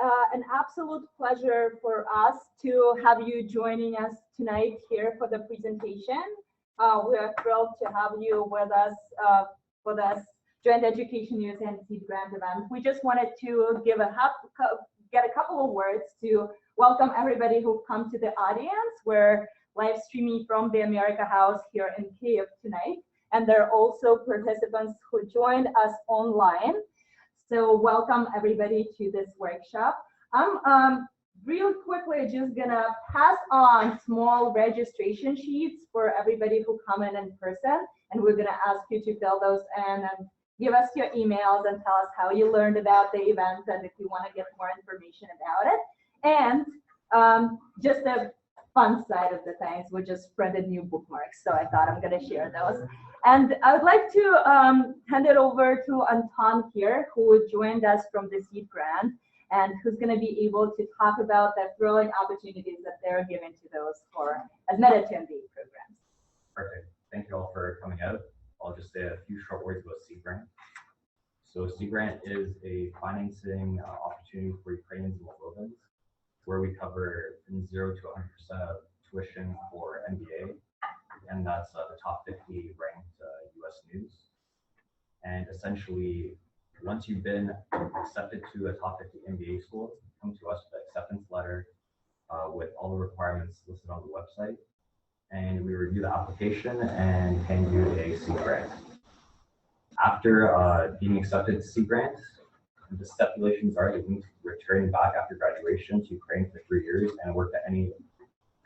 an absolute pleasure for us to have you joining us tonight here for the presentation. We are thrilled to have you with us for this Joint Education USA and Seed Grant event. We just wanted to get a couple of words to welcome everybody who come to the audience. We're live streaming from the America House here in Kyiv tonight, and there are also participants who joined us online. So welcome everybody to this workshop. I'm real quickly just gonna pass on small registration sheets for everybody who come in person, and we're gonna ask you to fill those in and give us your emails and tell us how you learned about the event and if you want to get more information about it. And just the fun side of the things, we just printed new bookmarks, so I thought I'm going to share those. And I would like to hand it over to Anton here, who joined us from the Seed Grant, and who's going to be able to talk about the thrilling opportunities that they're giving to those who are admitted to MBA programs. Perfect. Thank you all for coming out. I'll just say a few short words about Seed Grant. So Seed Grant is a financing opportunity for Ukrainians and Moldovans, where we cover from 0 to 100% of tuition for MBA, and that's the top 50 ranked US news. And essentially, once you've been accepted to a top 50 MBA school, come to us with an acceptance letter with all the requirements listed on the website, and we review the application and hand you a Seed Grant. After being accepted to Seed Grant, the stipulations are that you need to return back after graduation to Ukraine for 3 years and work at any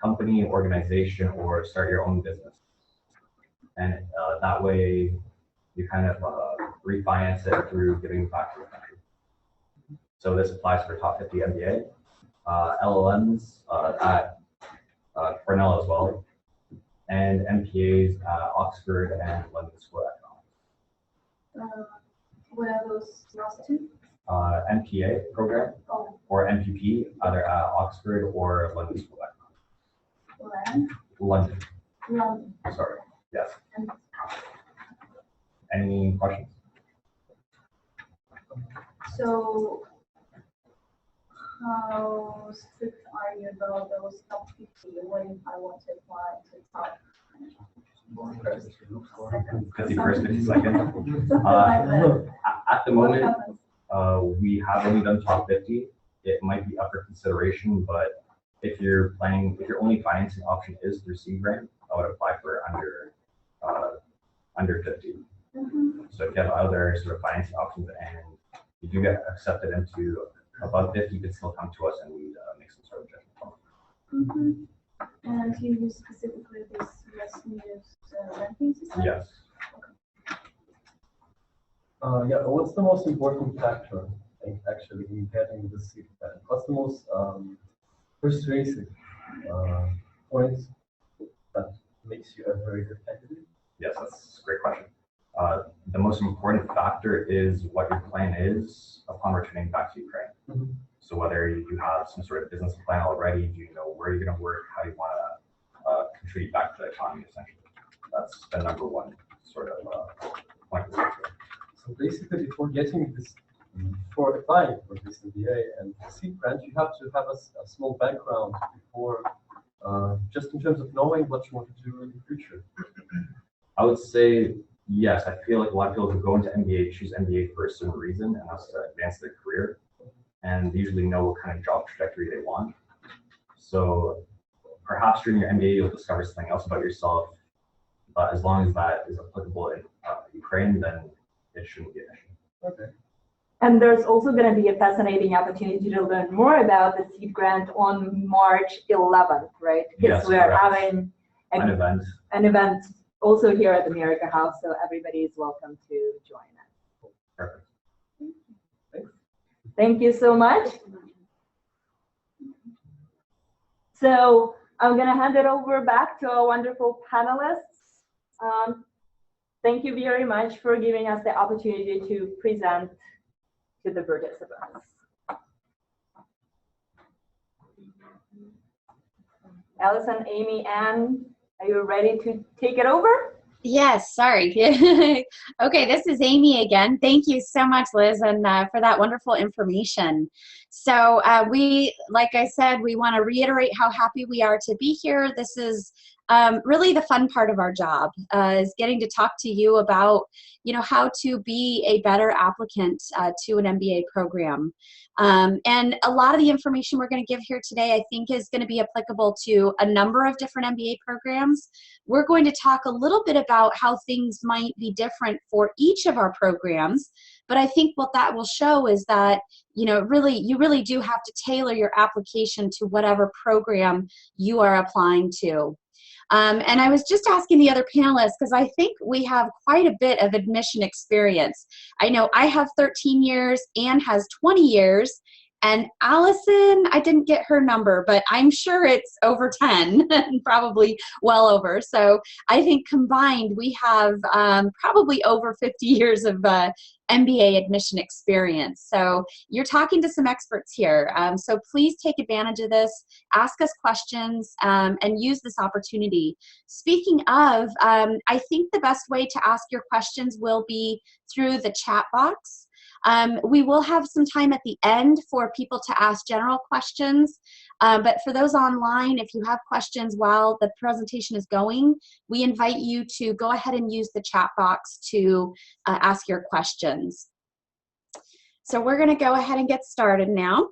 company, organization, or start your own business. And that way, you kind of refinance it through giving back to the country. So this applies for top 50 MBA, LLMs at Cornell as well, and MPAs at Oxford and London School of Economics. What are those last two? MPA program or MPP, either at Oxford or London School of Economics. London. Sorry. Yes. Any questions? So, how strict are you about those top 50? What if I want to apply to top 51st, at the moment, we have only done top 50. It might be up for consideration, but if your only financing option is through Seed Grant, I would apply for under 50. So if you have other sort of financing options and you do get accepted into above 50, you can still come to us and we make some sort of judgment call. And you use specifically this US News ranking system? Yes. Yeah, what's the most important factor actually in getting the Seed Grant? What's the most persuasive points that makes you a very good candidate? Yes, that's a great question. The most important factor is what your plan is upon returning back to Ukraine. So whether you have some sort of business plan already, do you know where you're going to work, how you want to contribute back to the economy, essentially. That's the number one sort of point. So basically, before applying for this MBA and Seed Grant, you have to have a small background before, just in terms of knowing what you want to do in the future. I would say yes. I feel like a lot of people who go into MBA choose MBA for a certain reason, and that's to advance their career. And they usually know what kind of job trajectory they want. So perhaps during your MBA, you'll discover something else about yourself. But as long as that is applicable in Ukraine, then it shouldn't be an issue. Okay. And there's also going to be a fascinating opportunity to learn more about the Seed Grant on March 11th, right? Because Yes, we're correct. having an event also here at the America House, so everybody is welcome to join us. Perfect. Thank you so much. So I'm going to hand it over back to our wonderful panelists. Thank you very much for giving us the opportunity to present to the participants. Elison, Amy, Ann, are you ready to take it over? Yes, sorry. Okay, this is Amy again. Thank you so much, Liz, and for that wonderful information. So like I said, we want to reiterate how happy we are to be here. This is really the fun part of our job, is getting to talk to you about, how to be a better applicant to an MBA program. And a lot of the information we're going to give here today, I think, is going to be applicable to a number of different MBA programs. We're going to talk a little bit about how things might be different for each of our programs, but I think what that will show is that, you really do have to tailor your application to whatever program you are applying to. And I was just asking the other panelists, because I think we have quite a bit of admission experience. I know I have 13 years, Anne has 20 years, and Allison, I didn't get her number, but I'm sure it's over 10, and probably well over. So I think combined we have probably over 50 years of MBA admission experience. So you're talking to some experts here. So please take advantage of this, ask us questions, and use this opportunity. Speaking of, I think the best way to ask your questions will be through the chat box. We will have some time at the end for people to ask general questions, but for those online, if you have questions while the presentation is going, we invite you to go ahead and use the chat box to ask your questions. So we're going to go ahead and get started now.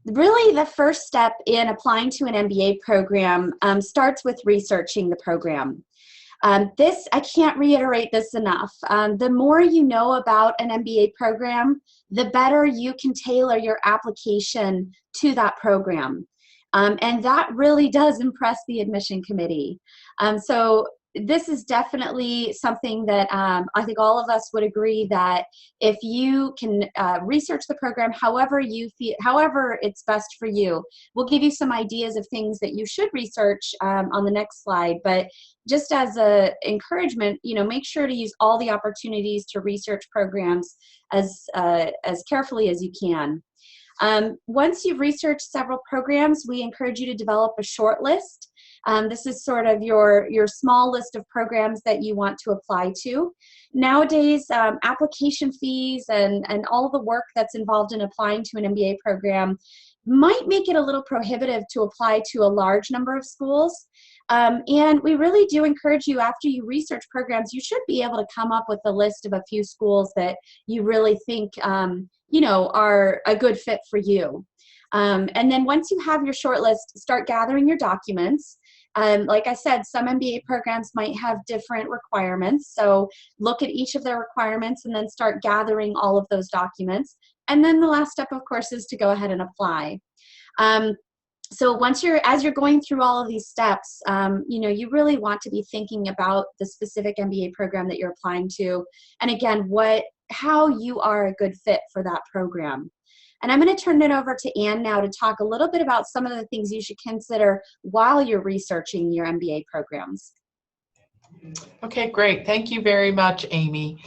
Really, the first step in applying to an MBA program starts with researching the program. This, I can't reiterate this enough. The more you know about an MBA program, the better you can tailor your application to that program. And that really does impress the admission committee. So this is definitely something that I think all of us would agree that if you can research the program however you feel, however it's best for you. We'll give you some ideas of things that you should research on the next slide, but just as a encouragement, make sure to use all the opportunities to research programs as carefully as you can. Once you've researched several programs, we encourage you to develop a short list. This is sort of your small list of programs that you want to apply to. Nowadays, application fees and all the work that's involved in applying to an MBA program might make it a little prohibitive to apply to a large number of schools. And we really do encourage you, after you research programs, you should be able to come up with a list of a few schools that you really think are a good fit for you. And then once you have your short list, start gathering your documents. Like I said, some MBA programs might have different requirements, so look at each of their requirements and then start gathering all of those documents. And then the last step, of course, is to go ahead and apply. So as you're going through all of these steps, you really want to be thinking about the specific MBA program that you're applying to, and again, how you are a good fit for that program. And I'm going to turn it over to Anne now to talk a little bit about some of the things you should consider while you're researching your MBA programs. Okay, great. Thank you very much, Amy.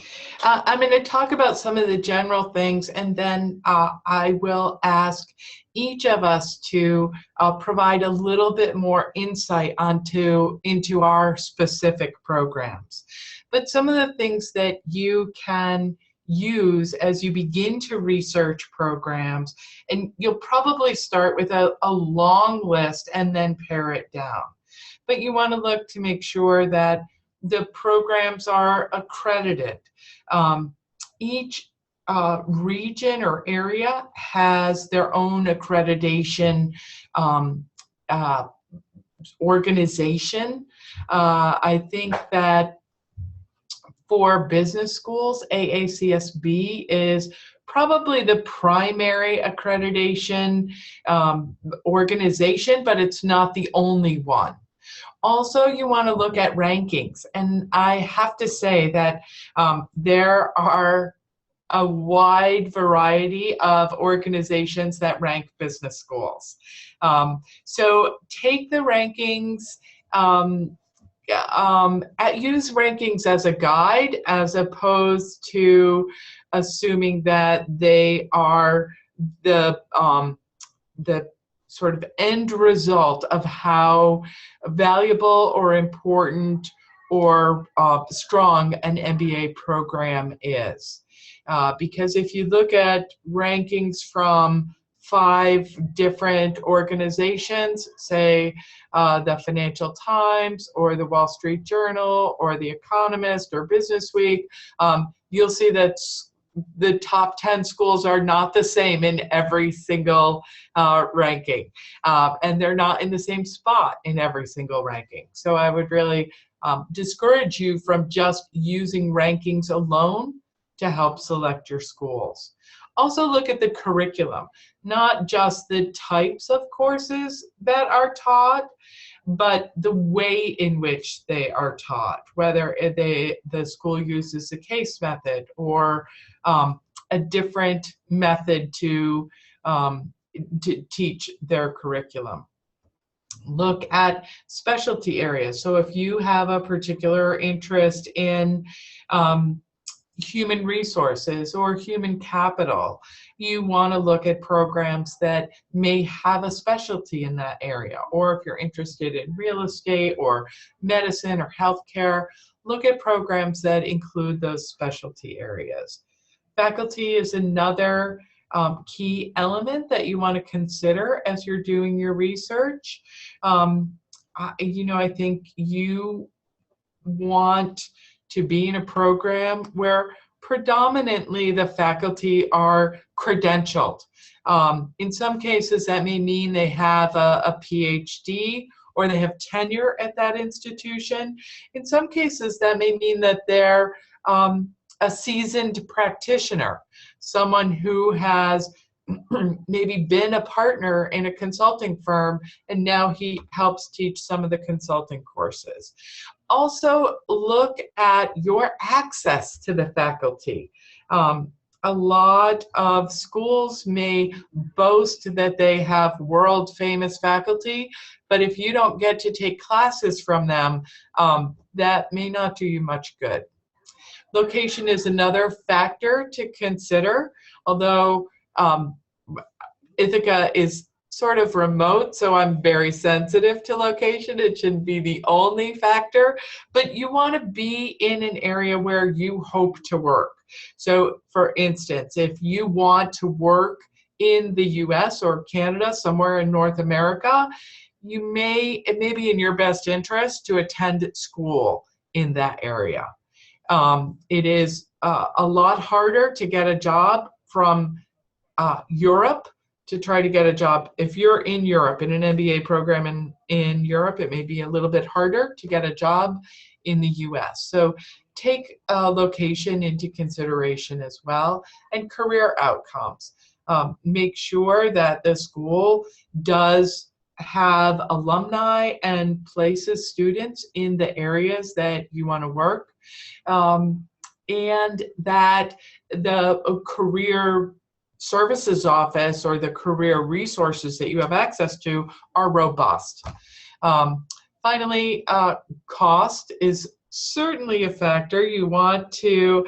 I'm going to talk about some of the general things, and then I will ask each of us to provide a little bit more insight into our specific programs. But some of the things that you can use as you begin to research programs, and you'll probably start with a long list and then pare it down. But you want to look to make sure that the programs are accredited. Each region or area has their own accreditation organization. I think that for business schools, AACSB is probably the primary accreditation organization, but it's not the only one. Also, you want to look at rankings, and I have to say that there are a wide variety of organizations that rank business schools. So take the rankings, use rankings as a guide as opposed to assuming that they are the sort of end result of how valuable or important or strong an MBA program is. Because if you look at rankings from 5 different organizations, say the Financial Times or the Wall Street Journal or the Economist or Business Week, you'll see that the top 10 schools are not the same in every single ranking. And they're not in the same spot in every single ranking. So I would really discourage you from just using rankings alone to help select your schools. Also look at the curriculum, not just the types of courses that are taught, but the way in which they are taught, whether the school uses a case method or a different method to teach their curriculum. Look at specialty areas. So if you have a particular interest in human resources or human capital, you want to look at programs that may have a specialty in that area. Or if you're interested in real estate or medicine or healthcare, look at programs that include those specialty areas. Faculty is another key element that you want to consider as you're doing your research. I think you want to be in a program where predominantly the faculty are credentialed. In some cases, that may mean they have a PhD or they have tenure at that institution. In some cases, that may mean that they're a seasoned practitioner, someone who has maybe been a partner in a consulting firm and now he helps teach some of the consulting courses. Also look at your access to the faculty. A lot of schools may boast that they have world famous faculty, but if you don't get to take classes from them, that may not do you much good. Location is another factor to consider, although Ithaca is sort of remote, so I'm very sensitive to location. It shouldn't be the only factor, but you want to be in an area where you hope to work. So for instance, if you want to work in the US or Canada, somewhere in North America, it may be in your best interest to attend school in that area. It is a lot harder to get a job from Europe to try to get a job. If you're in Europe, in an MBA program in Europe, it may be a little bit harder to get a job in the US. So take location into consideration as well, and career outcomes. Make sure that the school does have alumni and places students in the areas that you want to work, and that the career services office or the career resources that you have access to are robust. Finally, cost is certainly a factor. You want to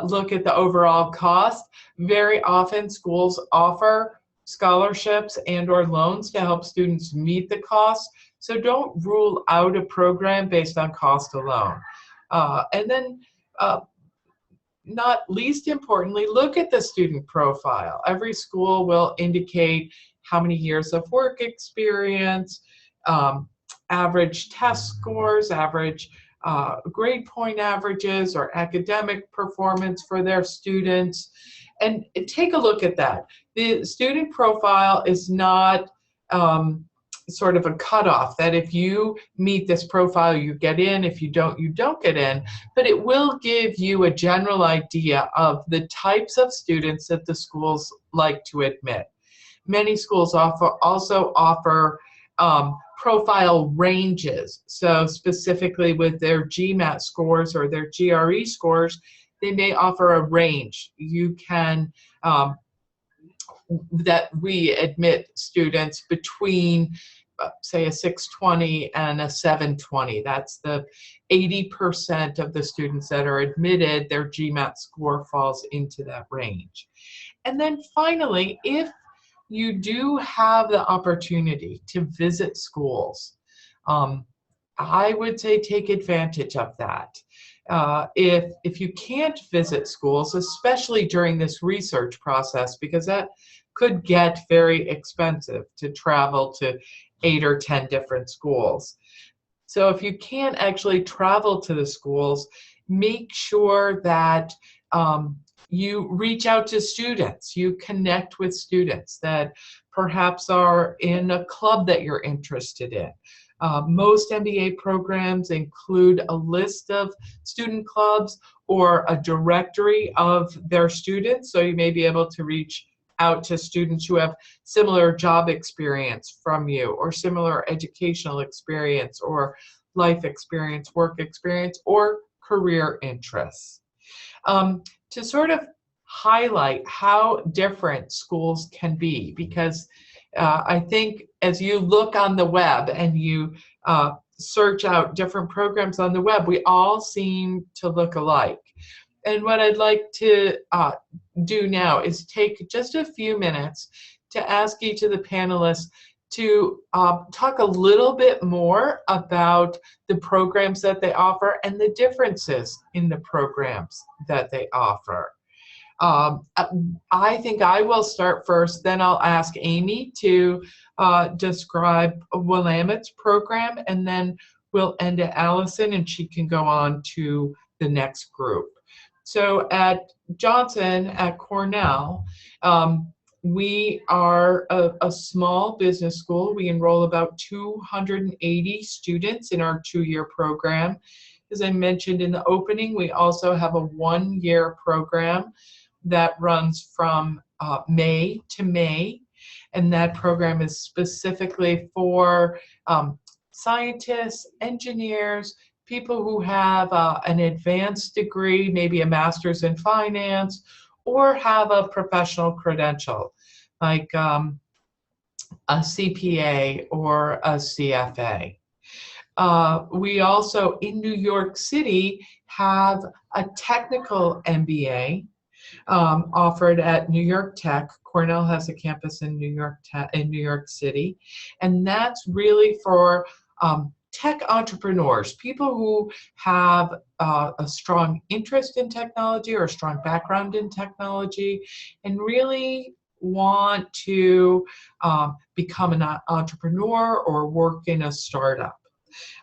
look at the overall cost. Very often schools offer scholarships and or loans to help students meet the cost. So don't rule out a program based on cost alone. And then not least importantly, look at the student profile. Every school will indicate how many years of work experience, average test scores, average grade point averages, or academic performance for their students. And take a look at that. The student profile is not sort of a cutoff that if you meet this profile, you get in. If you don't, you don't get in. But it will give you a general idea of the types of students that the schools like to admit. Many schools also offer profile ranges. So specifically with their GMAT scores or their GRE scores, they may offer a range. You can, that we admit students between, say, a 620 and a 720. That's the 80% of the students that are admitted, their GMAT score falls into that range. And then finally, if you do have the opportunity to visit schools. I would say take advantage of that. If you can't visit schools, especially during this research process, because that could get very expensive to travel to 8 or 10 different schools. So if you can't actually travel to the schools, make sure that you reach out to students, you connect with students that perhaps are in a club that you're interested in. Most MBA programs include a list of student clubs or a directory of their students, so you may be able to reach out to students who have similar job experience from you, or similar educational experience, or life experience, work experience, or career interests. To sort of highlight how different schools can be, because I think as you look on the web and you search out different programs on the web, we all seem to look alike. And what I'd like to do now is take just a few minutes to ask each of the panelists to talk a little bit more about the programs that they offer and the differences in the programs that they offer. I think I will start first, then I'll ask Amy to describe Willamette's program, and then we'll end at Allison and she can go on to the next group. So at Johnson, at Cornell, we are a small business school. We enroll about 280 students in our 2-year program. As I mentioned in the opening, we also have a 1-year program that runs from May to May, and that program is specifically for scientists, engineers, people who have an advanced degree, maybe a master's in finance, or have a professional credential like a CPA or a CFA. We also, in New York City, have a technical MBA offered at New York Tech. Cornell has a campus in New York City, and that's really for tech entrepreneurs, people who have a strong interest in technology or a strong background in technology and really want to become an entrepreneur or work in a startup.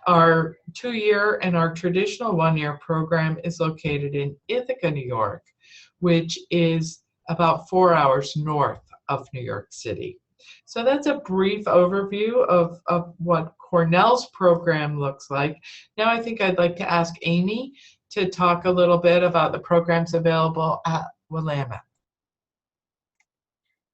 Our 2-year and our traditional 1-year program is located in Ithaca, New York, which is about 4 hours north of New York City. So that's a brief overview of what Cornell's program looks like. Now I think I'd like to ask Amy to talk a little bit about the programs available at Willamette.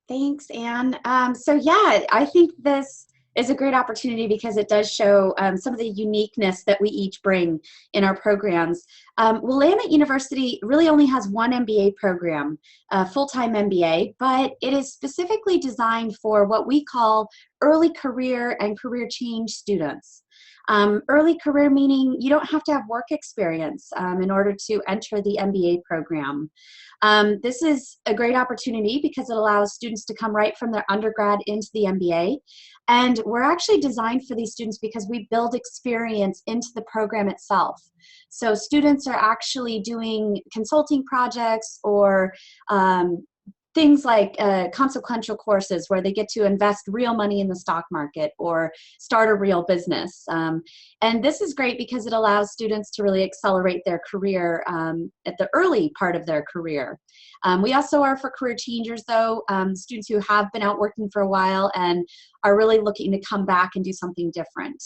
Thanks, Anne. So yeah, I think this is a great opportunity because it does show some of the uniqueness that we each bring in our programs. Willamette University really only has one MBA program, a full-time MBA, but it is specifically designed for what we call early career and career change students. Early career meaning you don't have to have work experience in order to enter the MBA program. This is a great opportunity because it allows students to come right from their undergrad into the MBA. And we're actually designed for these students because we build experience into the program itself. So students are actually doing consulting projects or things like consequential courses where they get to invest real money in the stock market or start a real business. And this is great because it allows students to really accelerate their career at the early part of their career. We also are for career changers though, students who have been out working for a while and are really looking to come back and do something different.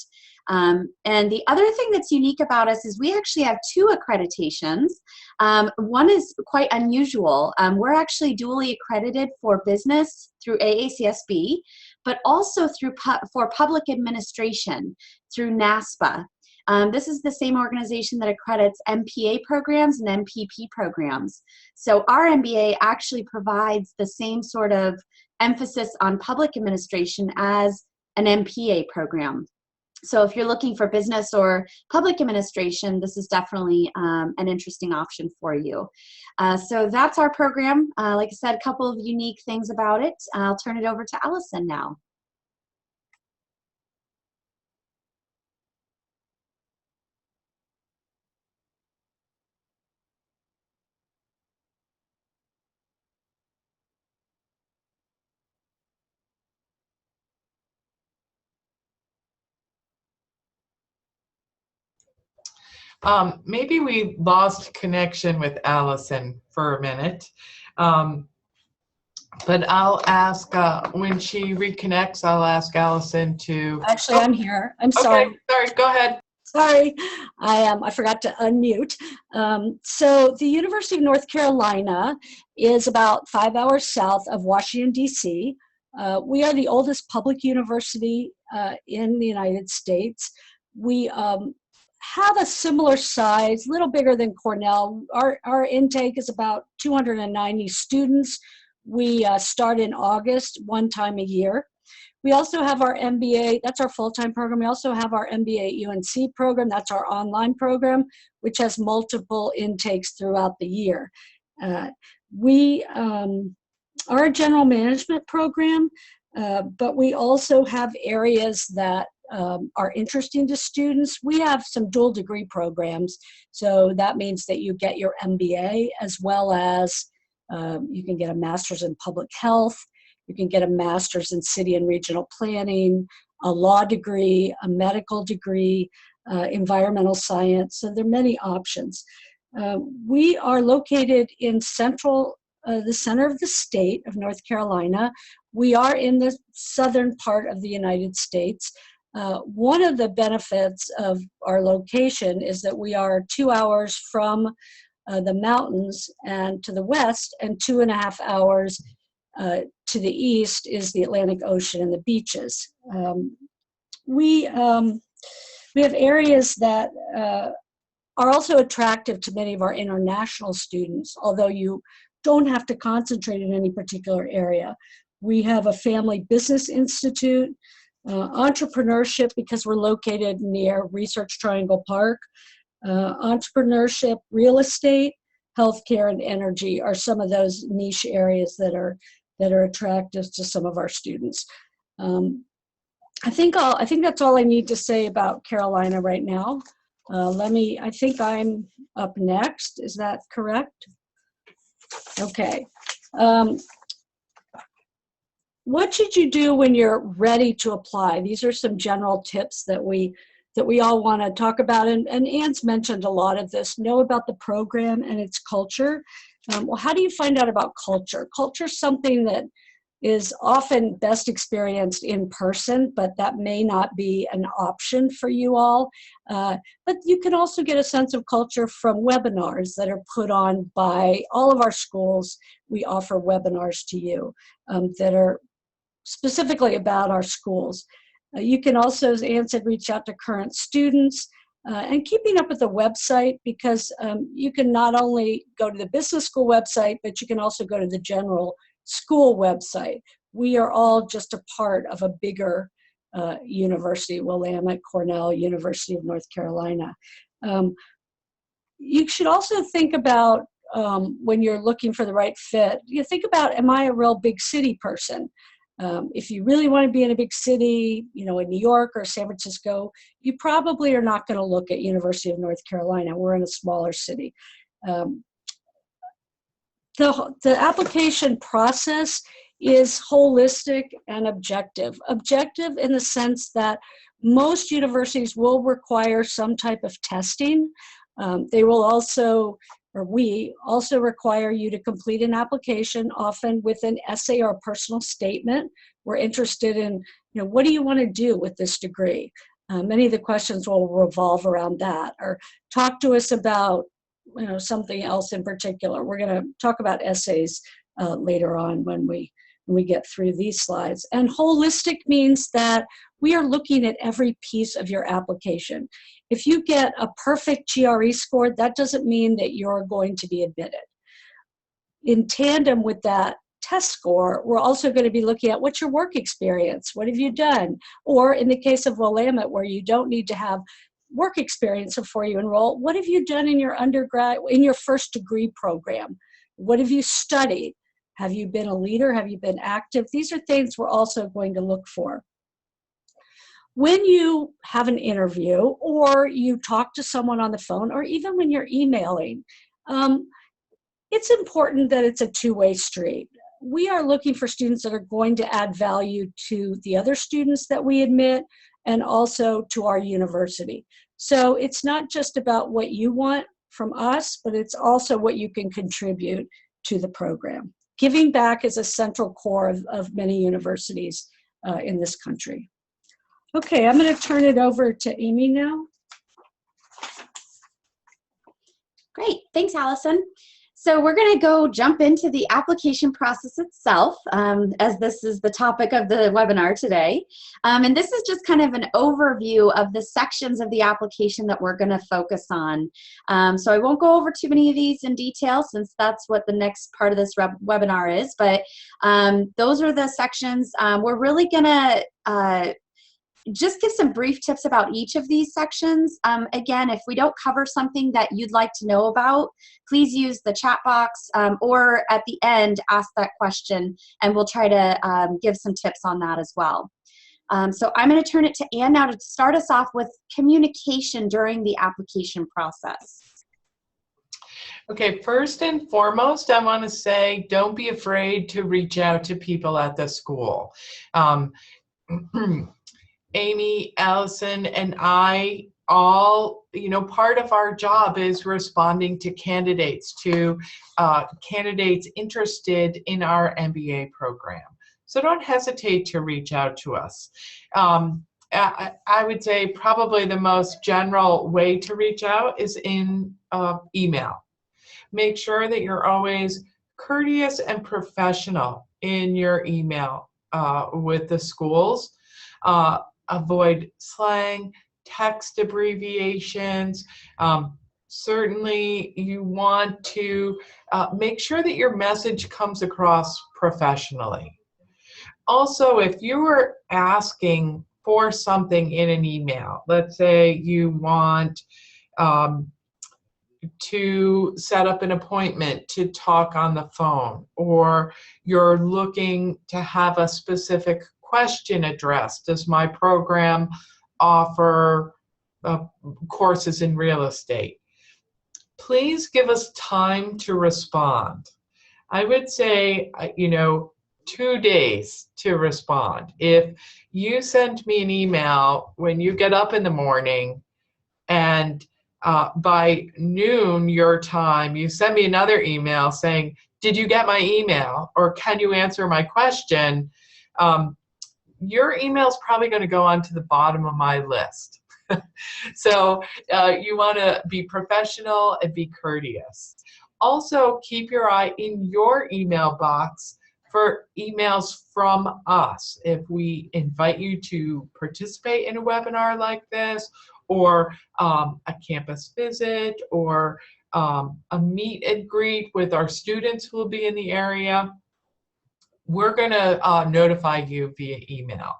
And the other thing that's unique about us is we actually have 2 accreditations. One is quite unusual. We're actually dually accredited for business through AACSB, but also for public administration through NASPA. This is the same organization that accredits MPA programs and MPP programs. So our MBA actually provides the same sort of emphasis on public administration as an MPA program. So if you're looking for business or public administration, this is definitely an interesting option for you. So that's our program. Like I said, a couple of unique things about it. I'll turn it over to Ellison now. Maybe we lost connection with Ellison for a minute, but I'll ask, when she reconnects, I'll ask Ellison to... Actually, I'm here. I'm sorry. Okay, sorry, go ahead. Sorry, I forgot to unmute. So the University of North Carolina is about 5 hours south of Washington, D.C. We are the oldest public university in the United States. We have a similar size, a little bigger than Cornell. Our intake is about 290 students. We start in August, one time a year. We also have our MBA, that's our full-time program. We also have our MBA UNC program, that's our online program, which has multiple intakes throughout the year. We are a general management program, but we also have areas that are interesting to students. We have some dual degree programs. So that means that you get your MBA as well as you can get a master's in public health. You can get a master's in city and regional planning, a law degree, a medical degree, environmental science. So there are many options. We are located in the center of the state of North Carolina. We are in the southern part of the United States. One of the benefits of our location is that we are 2 hours from the mountains and to the west, and 2.5 hours to the east is the Atlantic Ocean and the beaches. We have areas that are also attractive to many of our international students, although you don't have to concentrate in any particular area. We have a family business institute, entrepreneurship, because we're located near Research Triangle Park. Entrepreneurship, real estate, healthcare, and energy are some of those niche areas that are attractive to some of our students. I think that's all I need to say about Carolina right now. I think I'm up next. Is that correct? Okay. What should you do when you're ready to apply? These are some general tips that we all want to talk about, and Ann's mentioned a lot of this. Know about the program and its culture. Well, how do you find out about culture? Culture is something that is often best experienced in person, but that may not be an option for you all. But you can also get a sense of culture from webinars that are put on by all of our schools. We offer webinars to you that are specifically about our schools. You can also, as Ann said, reach out to current students and keeping up with the website, because you can not only go to the business school website, but you can also go to the general school website. We are all just a part of a bigger university, Willamette, Cornell, University of North Carolina. You should also think about when you're looking for the right fit, you think about, am I a real big city person? If you really want to be in a big city, in New York or San Francisco, you probably are not going to look at University of North Carolina. We're in a smaller city. The application process is holistic and objective. Objective in the sense that most universities will require some type of testing. They will also, or we also require you to complete an application, often with an essay or a personal statement. We're interested in, what do you want to do with this degree? Many of the questions will revolve around that, or talk to us about, something else in particular. We're going to talk about essays later on when we get through these slides. And holistic means that we are looking at every piece of your application. If you get a perfect GRE score, that doesn't mean that you're going to be admitted. In tandem with that test score, we're also going to be looking at what's your work experience? What have you done? Or in the case of Willamette, where you don't need to have work experience before you enroll, what have you done in your undergrad, in your first degree program? What have you studied? Have you been a leader? Have you been active? These are things we're also going to look for. When you have an interview or you talk to someone on the phone, or even when you're emailing, it's important that it's a two-way street. We are looking for students that are going to add value to the other students that we admit and also to our university. So it's not just about what you want from us, but it's also what you can contribute to the program. Giving back is a central core of many universities in this country. Okay, I'm going to turn it over to Amy now. Great, thanks, Allison. So we're going to go jump into the application process itself, as this is the topic of the webinar today. And this is just kind of an overview of the sections of the application that we're going to focus on. So I won't go over too many of these in detail, since that's what the next part of this webinar is. But those are the sections. We're really going to just give some brief tips about each of these sections. Again, if we don't cover something that you'd like to know about, please use the chat box, or at the end, ask that question, and we'll try to give some tips on that as well. So I'm going to turn it to Ann now to start us off with communication during the application process. Okay, first and foremost, I want to say, don't be afraid to reach out to people at the school. Amy, Allison, and I all, part of our job is responding to candidates, candidates interested in our MBA program. So don't hesitate to reach out to us. I would say probably the most general way to reach out is in email. Make sure that you're always courteous and professional in your email with the schools. Avoid slang, text abbreviations. Certainly you want to make sure that your message comes across professionally. Also, if you were asking for something in an email, let's say you want to set up an appointment to talk on the phone, or you're looking to have a specific question addressed. Does my program offer courses in real estate? Please give us time to respond. I would say, 2 days to respond. If you send me an email when you get up in the morning, and by noon your time, you send me another email saying, did you get my email? Or can you answer my question? Your email is probably going to go onto the bottom of my list. So you want to be professional and be courteous. Also, keep your eye in your email box for emails from us. If we invite you to participate in a webinar like this, or a campus visit, or a meet and greet with our students who will be in the area, we're going to notify you via email.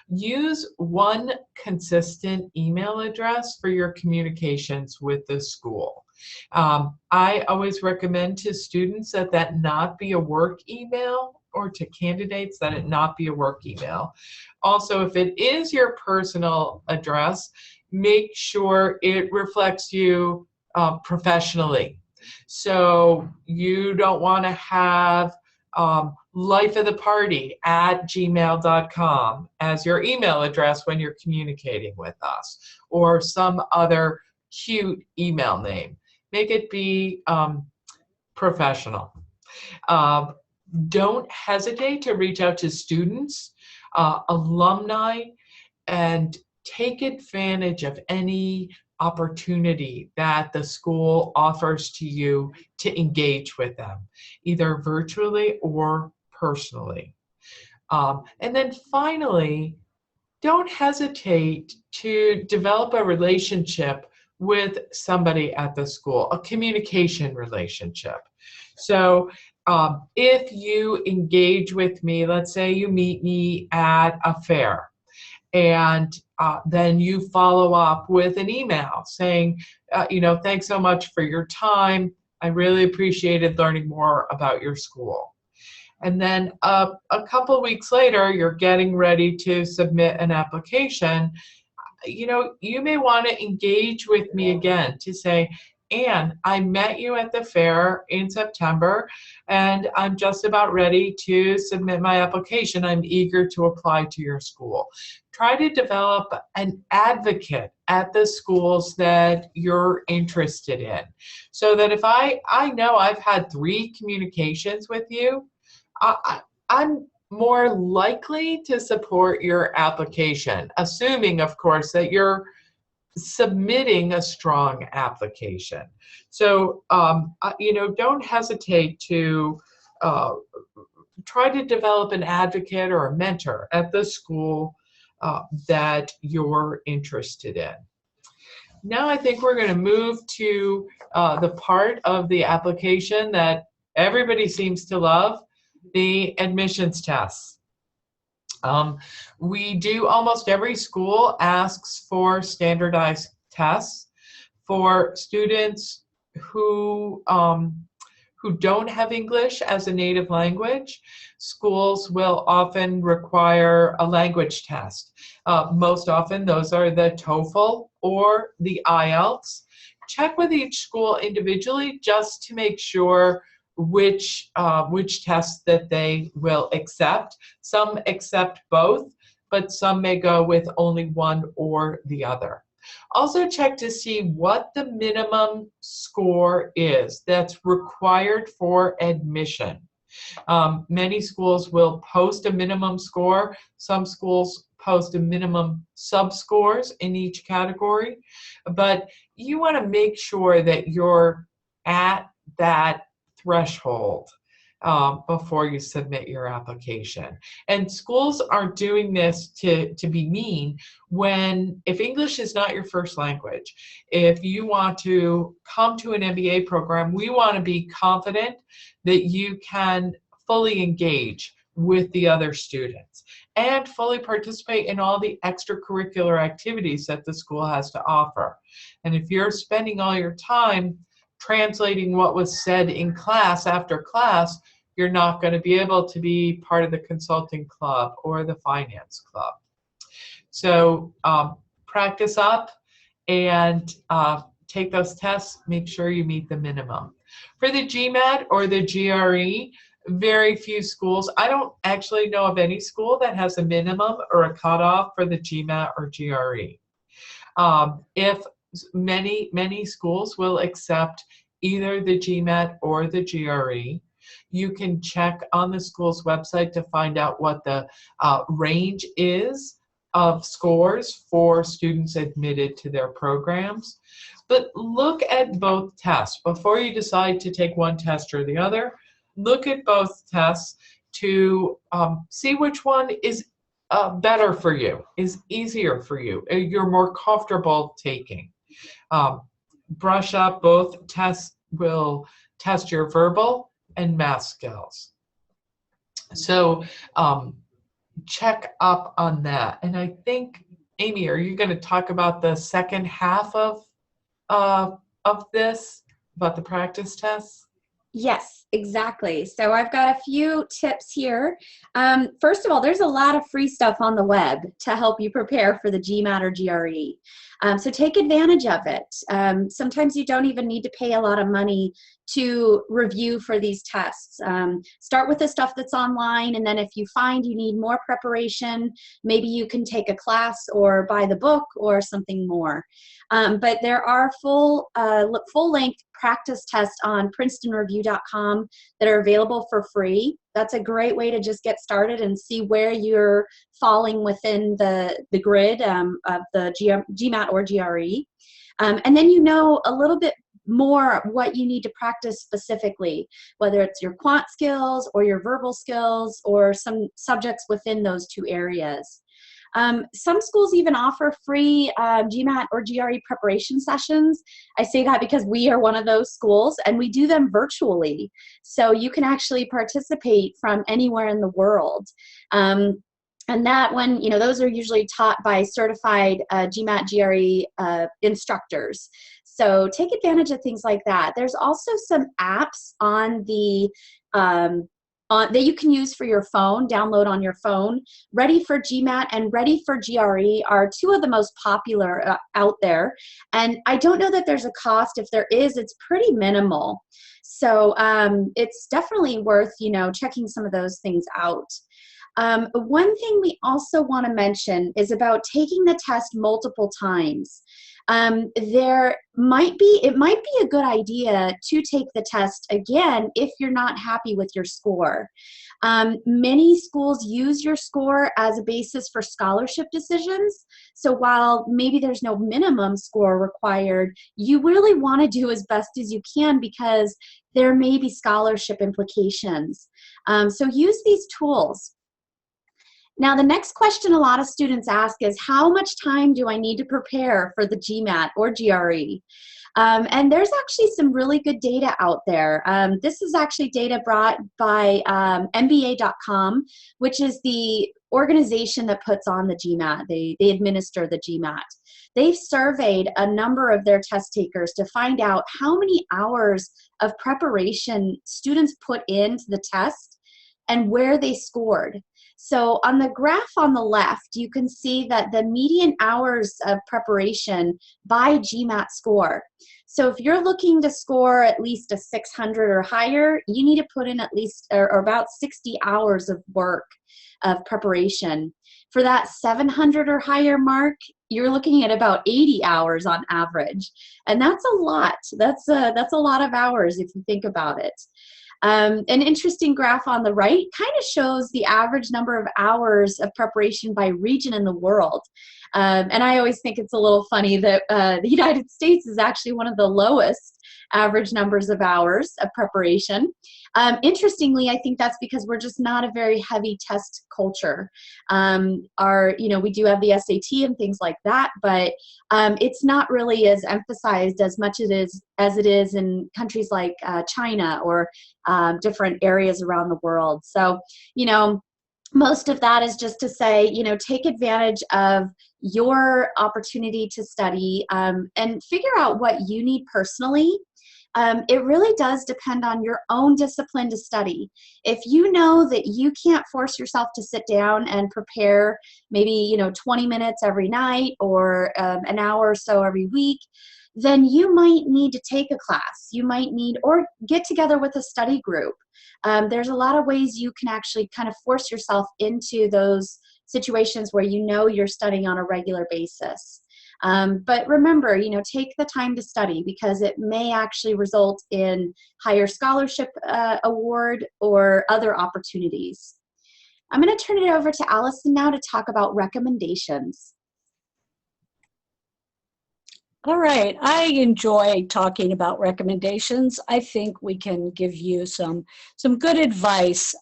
Use one consistent email address for your communications with the school. I always recommend to students that that not be a work email, or to candidates that it not be a work email. Also, if it is your personal address, make sure it reflects you professionally. So you don't want to have lifeoftheparty@gmail.com as your email address when you're communicating with us, or some other cute email name. Make it be professional. Don't hesitate to reach out to students, alumni, and take advantage of any opportunity that the school offers to you to engage with them, either virtually or personally. And then finally, don't hesitate to develop a relationship with somebody at the school, a communication relationship. So if you engage with me, let's say you meet me at a fair, and then you follow up with an email saying, thanks so much for your time. I really appreciated learning more about your school. And then a couple weeks later, you're getting ready to submit an application. You may want to engage with me again to say, Anne, I met you at the fair in September, and I'm just about ready to submit my application. I'm eager to apply to your school. Try to develop an advocate at the schools that you're interested in, so that if I know I've had 3 communications with you, I'm more likely to support your application, assuming, of course, that you're submitting a strong application. So, don't hesitate to try to develop an advocate or a mentor at the school that you're interested in. Now I think we're going to move to the part of the application that everybody seems to love, the admissions tests. We do, almost every school asks for standardized tests for students who don't have English as a native language. Schools will often require a language test. Most often those are the TOEFL or the IELTS. Check with each school individually just to make sure which tests that they will accept. Some accept both, but some may go with only one or the other. Also check to see what the minimum score is that's required for admission. Many schools will post a minimum score. Some schools post a minimum sub-scores in each category, but you want to make sure that you're at that threshold before you submit your application. And schools aren't doing this to be mean if English is not your first language. If you want to come to an MBA program, we want to be confident that you can fully engage with the other students and fully participate in all the extracurricular activities that the school has to offer. And if you're spending all your time translating what was said in class after class, you're not going to be able to be part of the consulting club or the finance club. So practice up and take those tests. Make sure you meet the minimum. For the GMAT or the GRE, very few schools, I don't actually know of any school that has a minimum or a cutoff for the GMAT or GRE. If many schools will accept either the GMAT or the GRE. You can check on the school's website to find out what the range is of scores for students admitted to their programs. But look at both tests. Before you decide to take one test or the other, look at both tests to see which one is better for you, is easier for you, you're more comfortable taking. Brush up. Both tests will test your verbal and math skills. So check up on that. And I think, Amy, are you going to talk about the second half of this, about the practice tests? Yes, exactly. So I've got a few tips here. First of all, there's a lot of free stuff on the web to help you prepare for the GMAT or GRE. So take advantage of it. Sometimes you don't even need to pay a lot of money to review for these tests. Start with the stuff that's online, and then if you find you need more preparation, maybe you can take a class or buy the book or something more. But there are full-length practice tests on PrincetonReview.com that are available for free. That's a great way to just get started and see where you're falling within the grid of the GMAT or GRE. And then you know a little bit more what you need to practice specifically, whether it's your quant skills or your verbal skills or some subjects within those two areas. Some schools even offer free GMAT or GRE preparation sessions. I say that because we are one of those schools, and we do them virtually. So you can actually participate from anywhere in the world. And that one, those are usually taught by certified GMAT GRE instructors. So take advantage of things like that. There's also some apps on the that you can use for your phone, download on your phone. Ready for GMAT and Ready for GRE are two of the most popular out there. And I don't know that there's a cost. If there is, it's pretty minimal. So it's definitely worth, checking some of those things out. One thing we also want to mention is about taking the test multiple times. It might be a good idea to take the test again if you're not happy with your score. Many schools use your score as a basis for scholarship decisions. So while maybe there's no minimum score required, you really want to do as best as you can because there may be scholarship implications. So use these tools. Now, the next question a lot of students ask is, how much time do I need to prepare for the GMAT or GRE? And there's actually some really good data out there. This is actually data brought by MBA.com, which is the organization that puts on the GMAT. They administer the GMAT. They've surveyed a number of their test takers to find out how many hours of preparation students put into the test and where they scored. So on the graph on the left, you can see that the median hours of preparation by GMAT score. So if you're looking to score at least a 600 or higher, you need to put in at least or about 60 hours of work of preparation. For that 700 or higher mark, you're looking at about 80 hours on average. And that's a lot. That's a lot of hours if you think about it. An interesting graph on the right kind of shows the average number of hours of preparation by region in the world. And I always think it's a little funny that the United States is actually one of the lowest average numbers of hours of preparation. Interestingly, I think that's because we're just not a very heavy test culture. We do have the SAT and things like that, but it's not really as emphasized as much as it is in countries like China or different areas around the world. So, most of that is just to say, take advantage of your opportunity to study and figure out what you need personally. It really does depend on your own discipline to study. If you know that you can't force yourself to sit down and prepare maybe 20 minutes every night or an hour or so every week, then you might need to take a class. You might need, or get together with a study group. There's a lot of ways you can actually kind of force yourself into those situations where you're studying on a regular basis. But remember, take the time to study because it may actually result in higher scholarship award or other opportunities. I'm going to turn it over to Allison now to talk about recommendations. All right, I enjoy talking about recommendations. I think we can give you some good advice.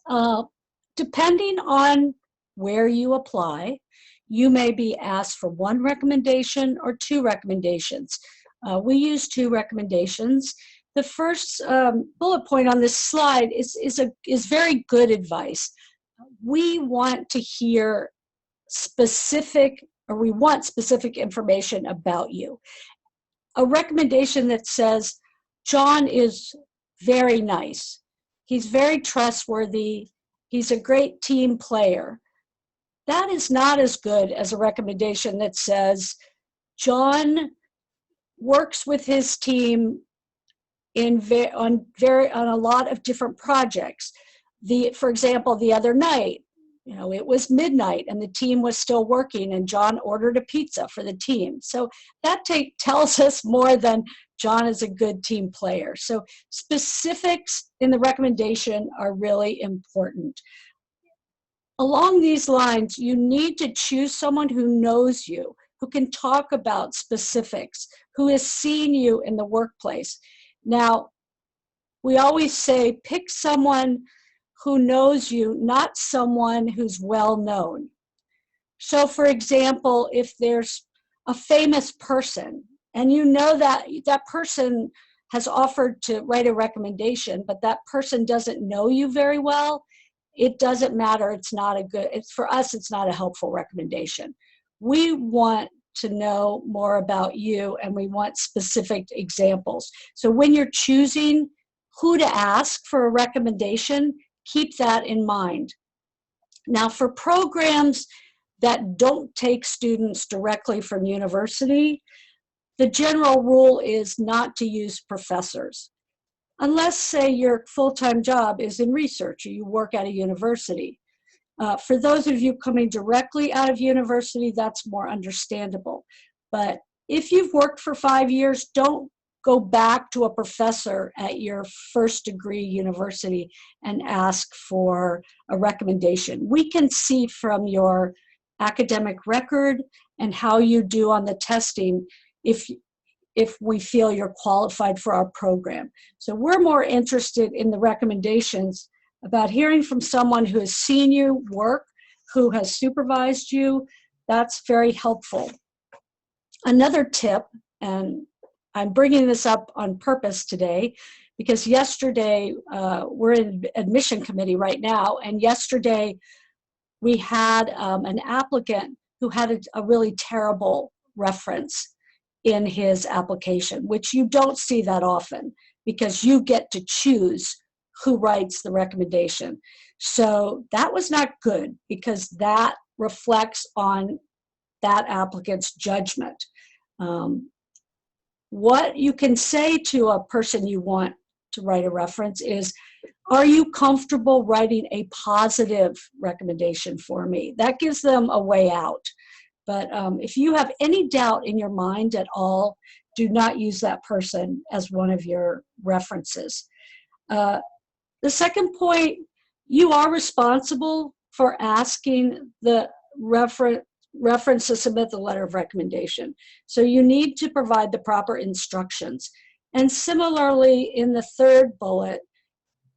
Depending on where you apply, you may be asked for one recommendation or two recommendations. We use two recommendations. The first bullet point on this slide is very good advice. We want to hear we want specific information about you. A recommendation that says, John is very nice. He's very trustworthy. He's a great team player. That is not as good as a recommendation that says, John works with his team on a lot of different projects. For example, the other night, it was midnight and the team was still working and John ordered a pizza for the team. So that tells us more than John is a good team player. So specifics in the recommendation are really important. Along these lines, you need to choose someone who knows you, who can talk about specifics, who has seen you in the workplace. Now, we always say pick someone who knows you, not someone who's well known. So for example, if there's a famous person and you know that that person has offered to write a recommendation, but that person doesn't know you very well, it doesn't matter. It's not a good, for us, it's not a helpful recommendation. We want to know more about you and we want specific examples. So when you're choosing who to ask for a recommendation, keep that in mind. Now for programs that don't take students directly from university, the general rule is not to use professors. Unless, say, your full-time job is in research or you work at a university. For those of you coming directly out of university, that's more understandable. But if you've worked for 5 years, don't go back to a professor at your first degree university and ask for a recommendation. We can see from your academic record and how you do on the testing if we feel you're qualified for our program. So we're more interested in the recommendations about hearing from someone who has seen you work, who has supervised you. That's very helpful. Another tip, and I'm bringing this up on purpose today, because yesterday, we're in admission committee right now, and yesterday we had an applicant who had a really terrible reference in his application, which you don't see that often because you get to choose who writes the recommendation. So that was not good because that reflects on that applicant's judgment. What you can say to a person you want to write a reference is, are you comfortable writing a positive recommendation for me? That gives them a way out. But if you have any doubt in your mind at all, do not use that person as one of your references. The second point, you are responsible for asking the reference to submit the letter of recommendation. So you need to provide the proper instructions. And similarly, in the third bullet,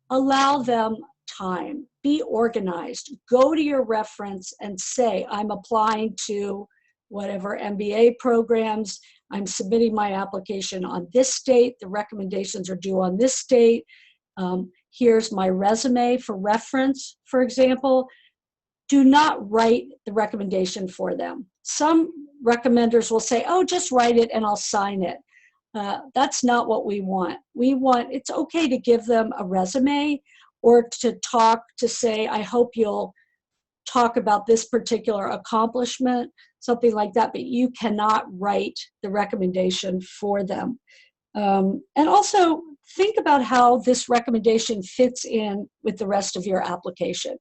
allow them time. Be organized. Go to your reference and say, I'm applying to whatever MBA programs. I'm submitting my application on this date. The recommendations are due on this date. Here's my resume for reference, for example. Do not write the recommendation for them. Some recommenders will say, oh, just write it and I'll sign it. That's not what we want. It's okay to give them a resume or to say, I hope you'll talk about this particular accomplishment, something like that, but you cannot write the recommendation for them. And also think about how this recommendation fits in with the rest of your application.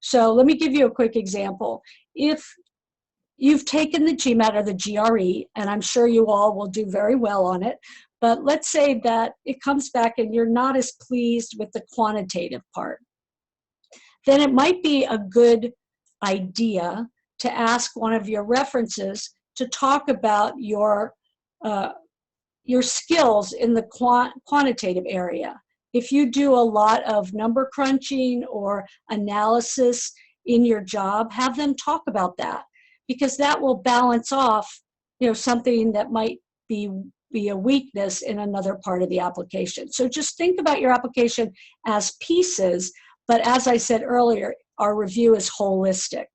So let me give you a quick example. If you've taken the GMAT or the GRE, and I'm sure you all will do very well on it, but let's say that it comes back and you're not as pleased with the quantitative part. Then it might be a good idea to ask one of your references to talk about your skills in the quantitative area. If you do a lot of number crunching or analysis in your job, have them talk about that, because that will balance off, something that might be a weakness in another part of the application. So just think about your application as pieces, but as I said earlier, our review is holistic.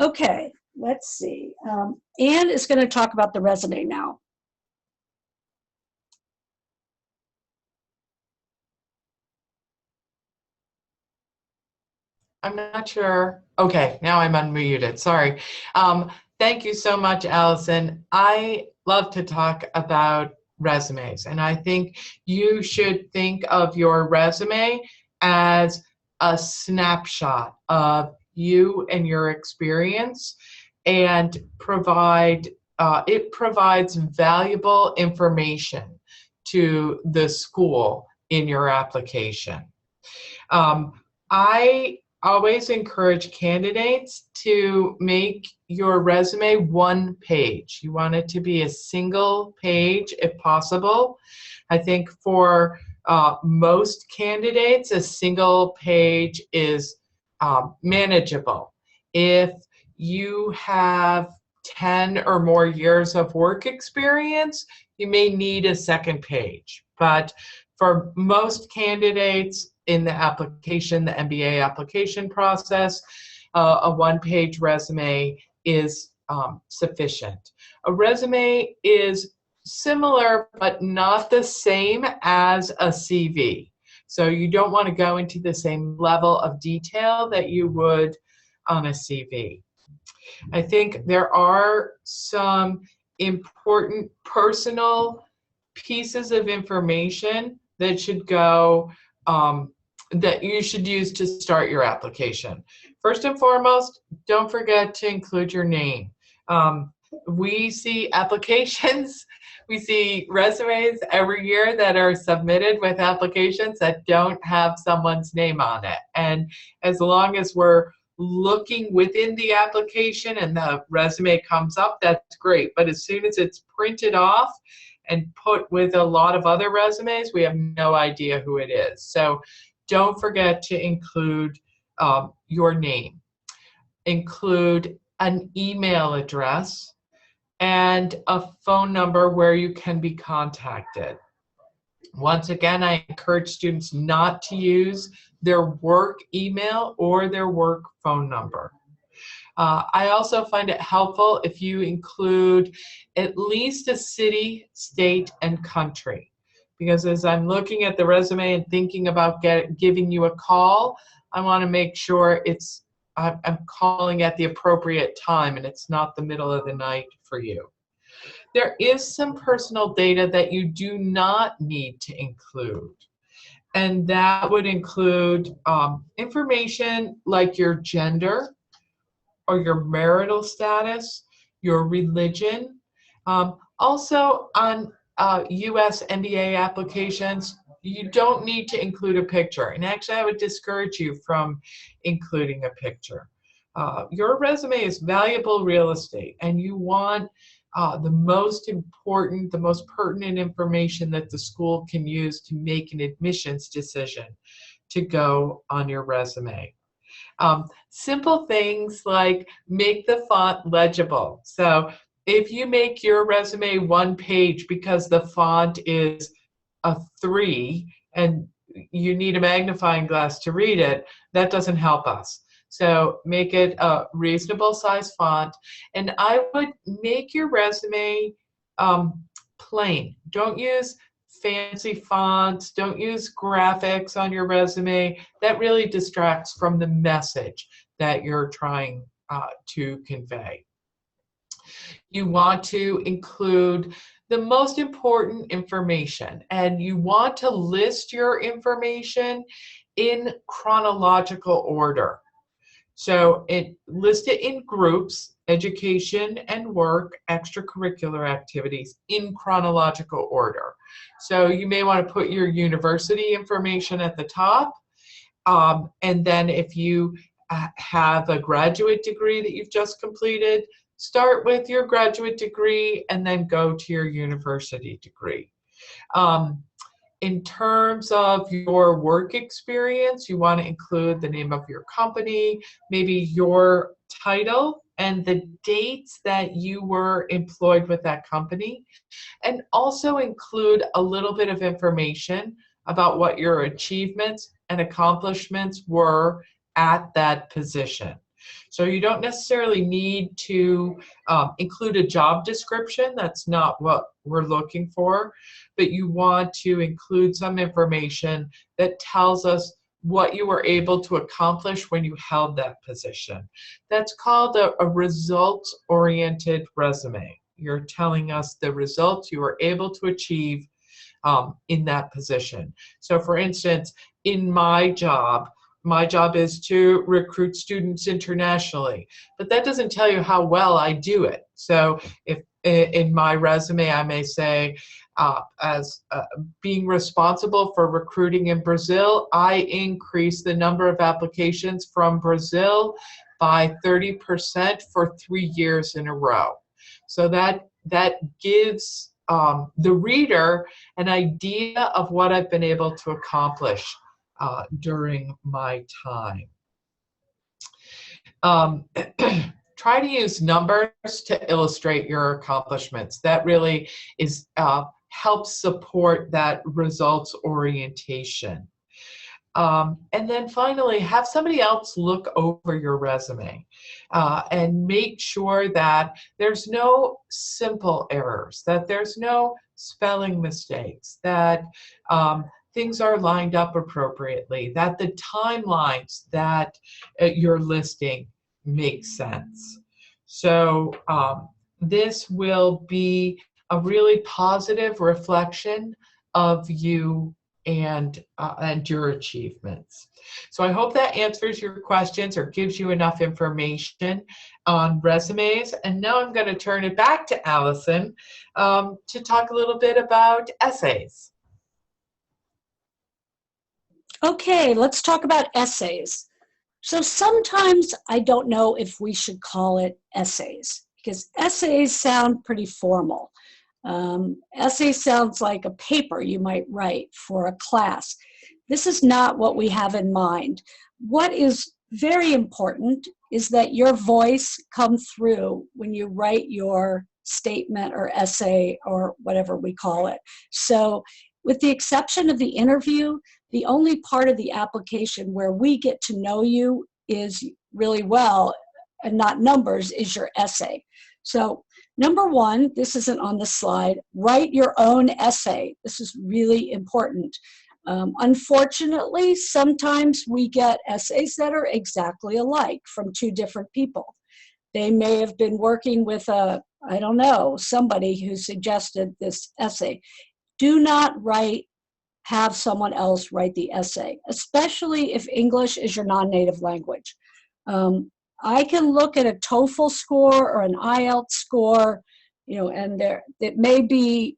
Okay, let's see. Ann is going to talk about the resume now. I'm not sure. Okay, now I'm unmuted. Sorry. Thank you so much, Allison. I love to talk about resumes, and I think you should think of your resume as a snapshot of you and your experience, and it provides valuable information to the school in your application. I always encourage candidates to make your resume one page. You want it to be a single page if possible. I think for most candidates, a single page is manageable. If you have 10 or more years of work experience, you may need a second page. But for most candidates in the application, the MBA application process, a one-page resume is sufficient. A resume is similar but not the same as a CV. So you don't want to go into the same level of detail that you would on a CV. I think there are some important personal pieces of information that should go, that you should use to start your application. First and foremost, don't forget to include your name. We see applications, we see resumes every year that are submitted with applications that don't have someone's name on it. And as long as we're looking within the application and the resume comes up, that's great. But as soon as it's printed off and put with a lot of other resumes, we have no idea who it is. So don't forget to include your name. Include an email address and a phone number where you can be contacted. Once again, I encourage students not to use their work email or their work phone number. I also find it helpful if you include at least a city, state, and country. Because as I'm looking at the resume and thinking about giving you a call, I want to make sure I'm calling at the appropriate time and it's not the middle of the night for you. There is some personal data that you do not need to include. And that would include information like your gender or your marital status, your religion. Also on US MBA applications, you don't need to include a picture. And actually, I would discourage you from including a picture. Your resume is valuable real estate, and you want the most important, the most pertinent information that the school can use to make an admissions decision to go on your resume. Simple things like make the font legible. So if you make your resume one page because the font is a 3 and you need a magnifying glass to read it, that doesn't help us. So make it a reasonable size font, and I would make your resume plain. Don't use fancy fonts, don't use graphics on your resume. That really distracts from the message that you're trying to convey. You want to include the most important information, and you want to list your information in chronological order. So list it in groups, education and work, extracurricular activities in chronological order. So you may want to put your university information at the top. And then if you have a graduate degree that you've just completed, start with your graduate degree and then go to your university degree. In terms of your work experience, you want to include the name of your company, maybe your title, and the dates that you were employed with that company, and also include a little bit of information about what your achievements and accomplishments were at that position. So you don't necessarily need to include a job description. That's not what we're looking for, but you want to include some information that tells us what you were able to accomplish when you held that position. That's called a results-oriented resume. You're telling us the results you were able to achieve in that position. So for instance, in my job is to recruit students internationally, but that doesn't tell you how well I do it. So if in my resume, I may say, as being responsible for recruiting in Brazil, I increased the number of applications from Brazil by 30% for 3 years in a row. So that gives the reader an idea of what I've been able to accomplish during my time. try to use numbers to illustrate your accomplishments. That really is helps support that results orientation. And then finally, have somebody else look over your resume and make sure that there's no simple errors, that there's no spelling mistakes, that things are lined up appropriately, that the timelines that you're listing make sense. So this will be a really positive reflection of you and your achievements. So I hope that answers your questions or gives you enough information on resumes. And now I'm going to turn it back to Allison to talk a little bit about essays. Okay, let's talk about essays. So sometimes I don't know if we should call it essays, because essays sound pretty formal. Essay sounds like a paper you might write for a class. This is not what we have in mind. What is very important is that your voice come through when you write your statement or essay or whatever we call it. So with the exception of the interview, the only part of the application where we get to know you is really well, and not numbers, is your essay. So number one, this isn't on the slide, write your own essay. This is really important. Unfortunately, sometimes we get essays that are exactly alike from two different people. They may have been working with I don't know, somebody who suggested this essay. Do not have someone else write the essay, especially if English is your non-native language. I can look at a TOEFL score or an IELTS score, and it may be,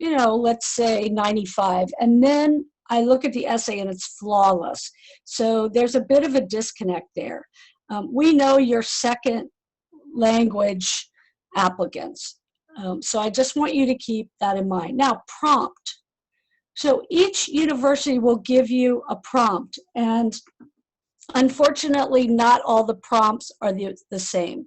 let's say 95, and then I look at the essay and it's flawless. So there's a bit of a disconnect there. We know your second language applicants. So I just want you to keep that in mind. Now, prompt. So each university will give you a prompt, and unfortunately, not all the prompts are the same.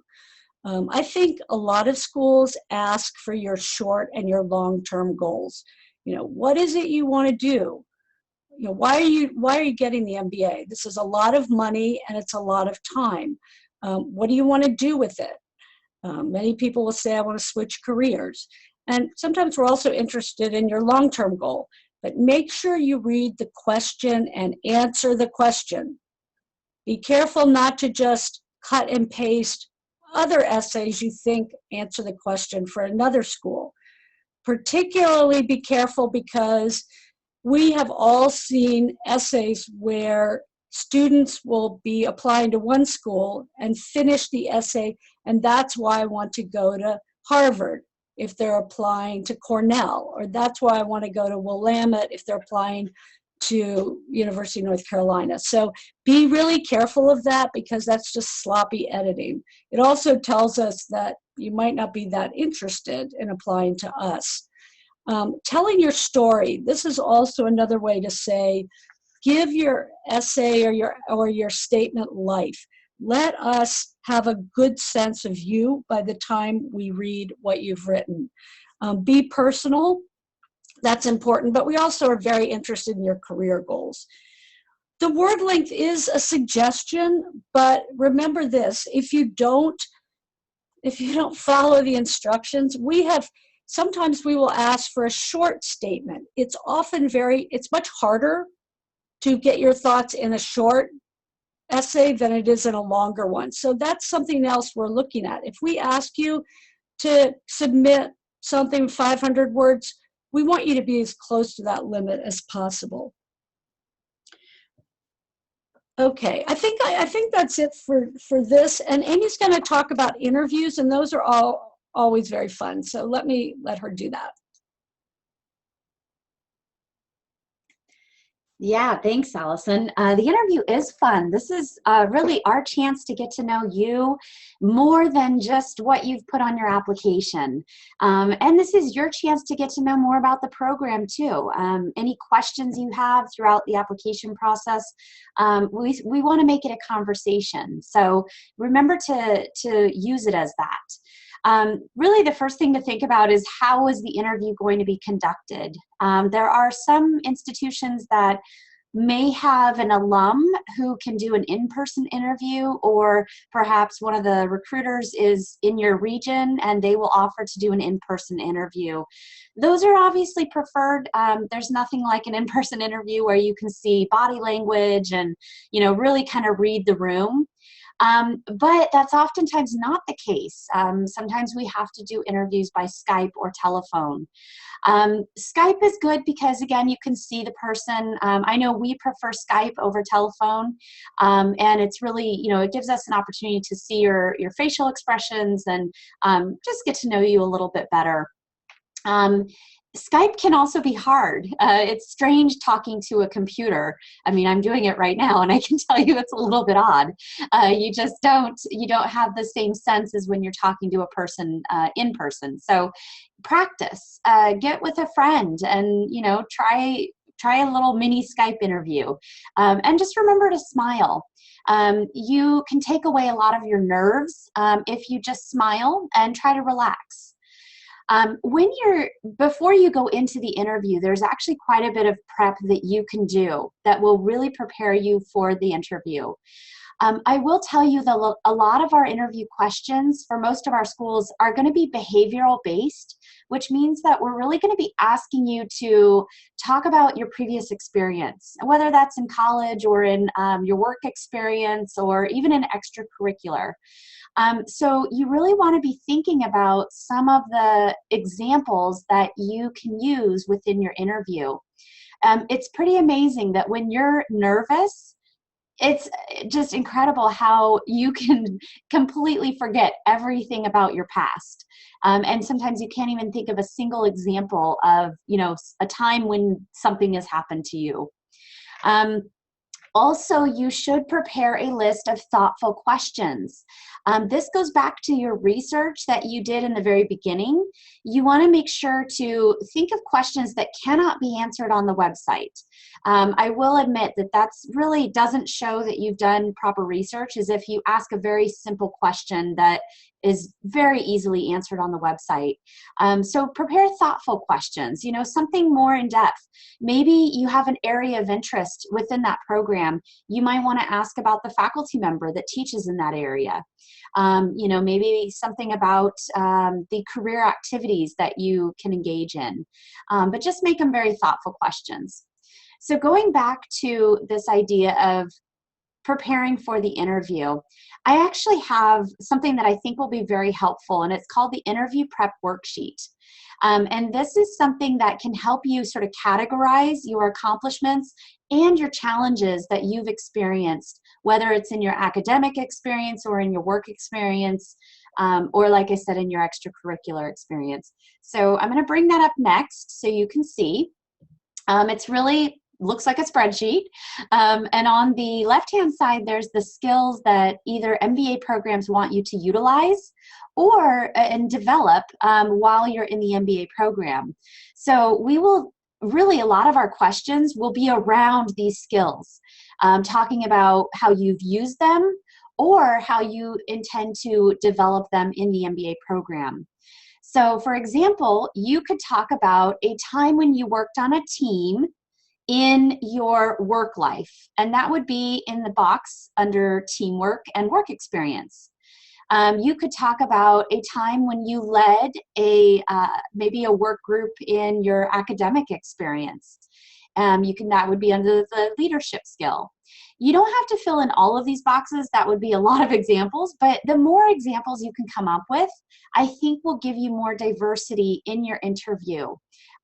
I think a lot of schools ask for your short and your long-term goals. What is it you want to do? Why are you getting the MBA? This is a lot of money and it's a lot of time. What do you want to do with it? Many people will say, I want to switch careers. And sometimes we're also interested in your long-term goal. But make sure you read the question and answer the question. Be careful not to just cut and paste other essays you think answer the question for another school. Particularly be careful because we have all seen essays where students will be applying to one school and finish the essay, and that's why I want to go to Harvard if they're applying to Cornell, or that's why I want to go to Willamette if they're applying to University of North Carolina. So be really careful of that because that's just sloppy editing. It also tells us that you might not be that interested in applying to us. Telling your story, this is also another way to say, give your essay or your statement life. Let us have a good sense of you by the time we read what you've written. Be personal. That's important, but we also are very interested in your career goals. The word length is a suggestion, but remember this, if you don't follow the instructions, sometimes we will ask for a short statement. It's much harder to get your thoughts in a short essay than it is in a longer one. So that's something else we're looking at. If we ask you to submit something 500 words, we want you to be as close to that limit as possible. Okay, I think that's it for this. And Amy's going to talk about interviews, and those are always very fun. So let her do that. Yeah, thanks, Allison. The interview is fun. This is really our chance to get to know you more than just what you've put on your application. And this is your chance to get to know more about the program too. Any questions you have throughout the application process, we want to make it a conversation. So remember to use it as that. Really, the first thing to think about is how is the interview going to be conducted? There are some institutions that may have an alum who can do an in-person interview, or perhaps one of the recruiters is in your region and they will offer to do an in-person interview. Those are obviously preferred. There's nothing like an in-person interview where you can see body language and, really kind of read the room. But that's oftentimes not the case. Sometimes we have to do interviews by Skype or telephone. Skype is good because, again, you can see the person. I know we prefer Skype over telephone, and it's really, it gives us an opportunity to see your facial expressions and just get to know you a little bit better. Skype can also be hard. It's strange talking to a computer. I mean, I'm doing it right now, and I can tell you it's a little bit odd. You don't have the same sense as when you're talking to a person in person. So practice. Get with a friend and, try a little mini Skype interview. And just remember to smile. You can take away a lot of your nerves if you just smile and try to relax. Before you go into the interview, there's actually quite a bit of prep that you can do that will really prepare you for the interview. I will tell you that a lot of our interview questions for most of our schools are going to be behavioral based, which means that we're really going to be asking you to talk about your previous experience, whether that's in college or in your work experience or even in extracurricular. So you really want to be thinking about some of the examples that you can use within your interview. It's pretty amazing that when you're nervous, it's just incredible how you can completely forget everything about your past. And sometimes you can't even think of a single example of, a time when something has happened to you. Also, you should prepare a list of thoughtful questions. This goes back to your research that you did in the very beginning. You want to make sure to think of questions that cannot be answered on the website. I will admit that really doesn't show that you've done proper research, as if you ask a very simple question that is very easily answered on the website. So prepare thoughtful questions, something more in depth. Maybe you have an area of interest within that program. You might want to ask about the faculty member that teaches in that area. Maybe something about the career activities that you can engage in. But just make them very thoughtful questions. So going back to this idea of preparing for the interview, I actually have something that I think will be very helpful, and it's called the Interview Prep Worksheet. And this is something that can help you sort of categorize your accomplishments and your challenges that you've experienced, whether it's in your academic experience or in your work experience, or like I said, in your extracurricular experience. So I'm going to bring that up next so you can see. It's really looks like a spreadsheet. And on the left-hand side, there's the skills that either MBA programs want you to utilize and develop while you're in the MBA program. So we will really, a lot of our questions will be around these skills, talking about how you've used them or how you intend to develop them in the MBA program. So for example, you could talk about a time when you worked on a team in your work life, and that would be in the box under teamwork and work experience. You could talk about a time when you led maybe a work group in your academic experience. That would be under the leadership skill. You don't have to fill in all of these boxes. That would be a lot of examples, but the more examples you can come up with, I think will give you more diversity in your interview.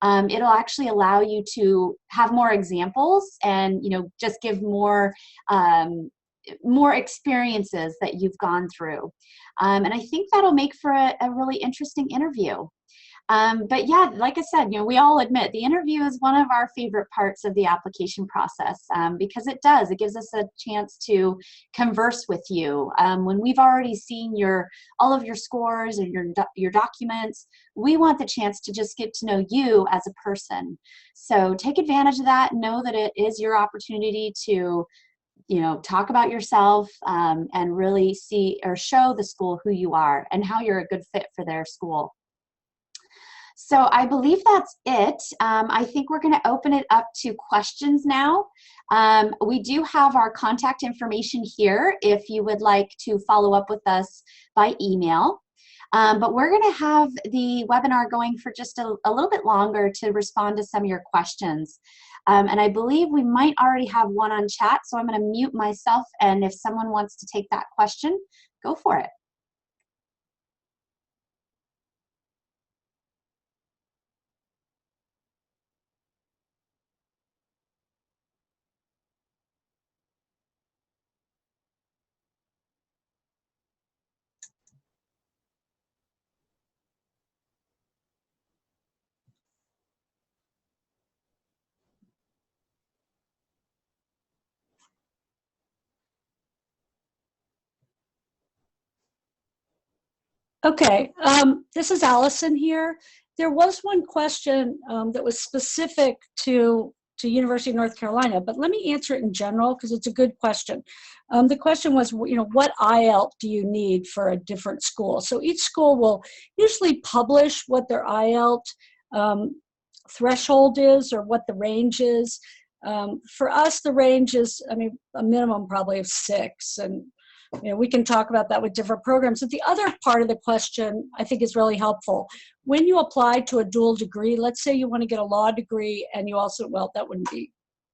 It'll actually allow you to have more examples and, just give more experiences that you've gone through. And I think that'll make for a really interesting interview. But yeah, like I said, we all admit the interview is one of our favorite parts of the application process, because it gives us a chance to converse with you. When we've already seen all of your scores and your documents, we want the chance to just get to know you as a person. So take advantage of that. Know that it is your opportunity to talk about yourself, and really see or show the school who you are and how you're a good fit for their school. So I believe that's it. I think we're going to open it up to questions now. We do have our contact information here if you would like to follow up with us by email. But we're going to have the webinar going for just a little bit longer to respond to some of your questions. And I believe we might already have one on chat, so I'm going to mute myself, and if someone wants to take that question, go for it. Okay, this is Allison here. There was one question that was specific to University of North Carolina, but let me answer it in general because it's a good question. The question was, what IELTS do you need for a different school? So each school will usually publish what their IELTS threshold is, or what the range is. For us, the range is, a minimum probably of 6, and we can talk about that with different programs. But the other part of the question I think is really helpful. When you apply to a dual degree, let's say you want to get a law degree and you also, well, that wouldn't be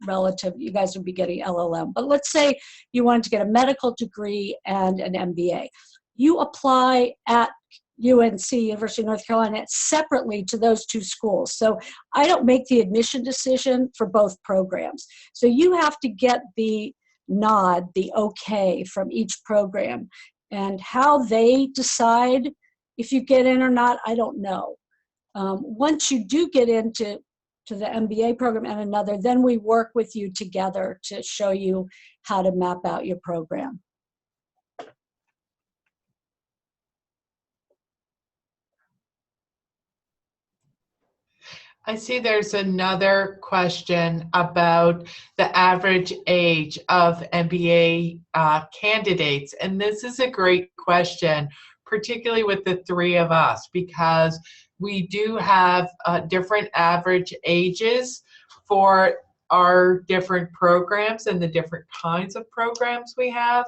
relative. You guys would be getting LLM. But let's say you wanted to get a medical degree and an MBA. You apply at UNC, University of North Carolina, separately to those two schools. So I don't make the admission decision for both programs. So you have to get the nod, the okay from each program, and how they decide if you get in or not, I don't know. Once you do get into the MBA program and another, then we work with you together to show you how to map out your program. I see there's another question about the average age of MBA candidates. And this is a great question, particularly with the 3 of us, because we do have different average ages for our different programs and the different kinds of programs we have.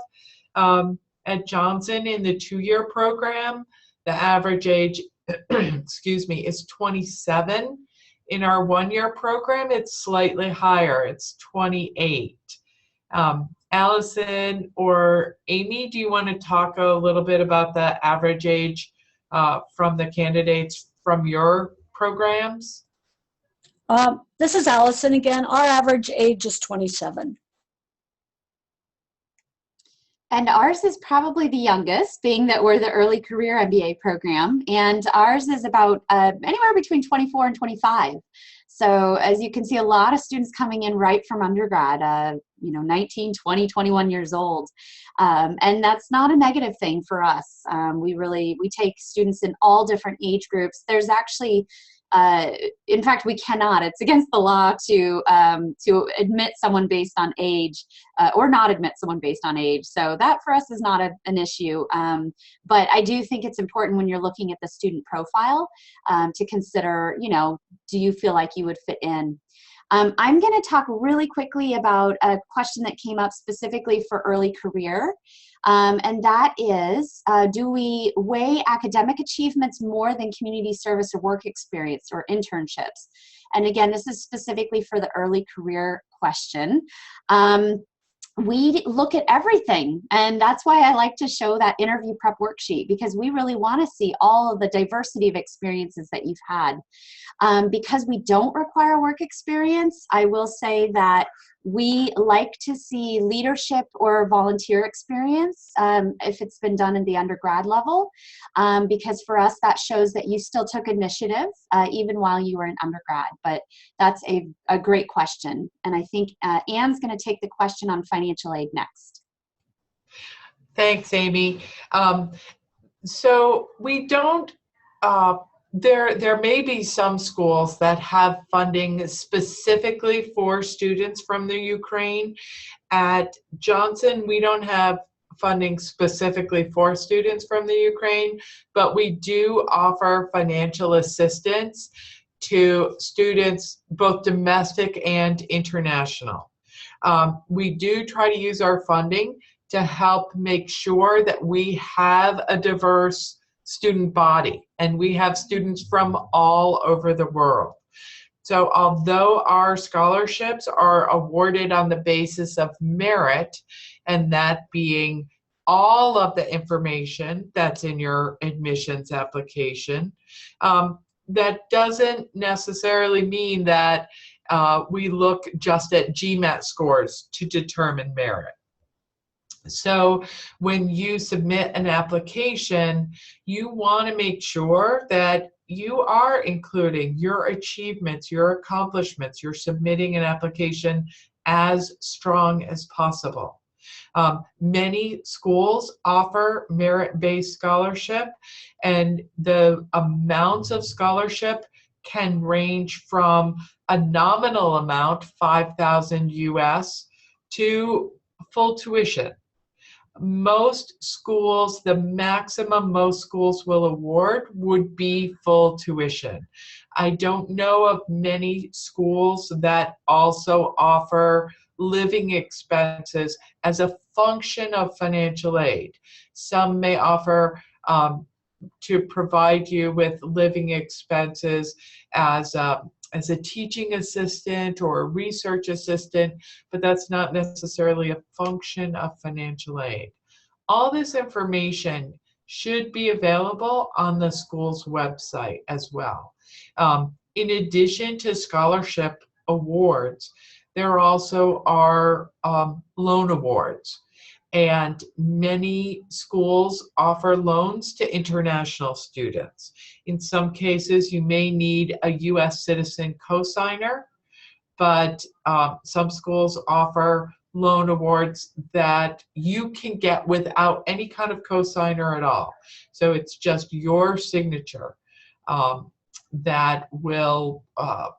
At Johnson, in the 2-year program, the average age, excuse me, is 27. In our 1-year program, it's slightly higher. It's 28. Allison or Amy, do you want to talk a little bit about the average age from the candidates from your programs? This is Allison again. Our average age is 27. And ours is probably the youngest, being that we're the early career MBA program. And ours is about anywhere between 24 and 25. So as you can see, a lot of students coming in right from undergrad, 19, 20, 21 years old. And that's not a negative thing for us. We take students in all different age groups. There's actually, in fact, we cannot. It's against the law to admit someone based on age or not admit someone based on age. So that for us is not an issue. But I do think it's important when you're looking at the student profile to consider, do you feel like you would fit in? I'm going to talk really quickly about a question that came up specifically for early career. And that is, do we weigh academic achievements more than community service or work experience or internships? And again, this is specifically for the early career question. We look at everything, and that's why I like to show that interview prep worksheet, because we really want to see all of the diversity of experiences that you've had. Because we don't require work experience, I will say that We like to see leadership or volunteer experience if it's been done in the undergrad level, because for us that shows that you still took initiative even while you were in undergrad. But that's a great question. And I think Ann's going to take the question on financial aid next. Thanks, Amy. So we don't, there may be some schools that have funding specifically for students from the Ukraine. At Johnson, we don't have funding specifically for students from the Ukraine, but we do offer financial assistance to students, both domestic and international. We do try to use our funding to help make sure that we have a diverse student body, and we have students from all over the world. So although our scholarships are awarded on the basis of merit, and that being all of the information that's in your admissions application, that doesn't necessarily mean that we look just at GMAT scores to determine merit. So when you submit an application, you want to make sure that you are including your achievements, your accomplishments. You're submitting an application as strong as possible. Many schools offer merit-based scholarship, and the amounts of scholarship can range from a nominal amount, $5,000 US, to full tuition. Most schools, the maximum most schools will award would be full tuition. I don't know of many schools that also offer living expenses as a function of financial aid. Some may offer to provide you with living expenses as a teaching assistant or a research assistant, but that's not necessarily a function of financial aid. All this information should be available on the school's website as well. In addition to scholarship awards, there also are loan awards. And many schools offer loans to international students. In some cases, you may need a US citizen cosigner, but some schools offer loan awards that you can get without any kind of cosigner at all. So it's just your signature that will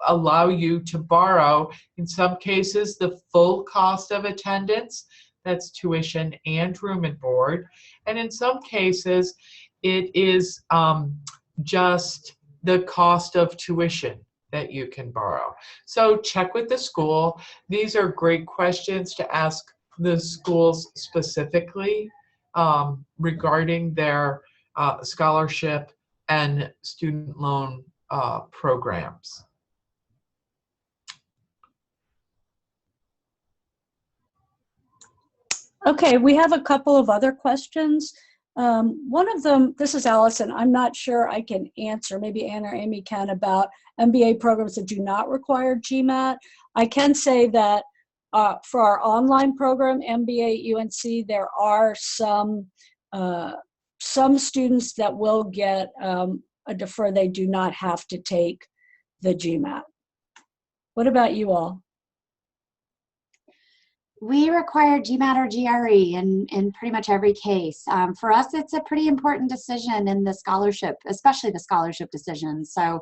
allow you to borrow, in some cases, the full cost of attendance. That's tuition and room and board. And in some cases, it is just the cost of tuition that you can borrow. So check with the school. These are great questions to ask the schools specifically regarding their scholarship and student loan programs. Okay, we have a couple of other questions. One of them, this is Allison, I'm not sure I can answer, maybe Ann or Amy can, about MBA programs that do not require GMAT. I can say that for our online program, MBA UNC, there are some students that will get a defer. They do not have to take the GMAT. What about you all? We require GMAT or GRE in pretty much every case. For us, it's a pretty important decision in the scholarship, especially the scholarship decision. So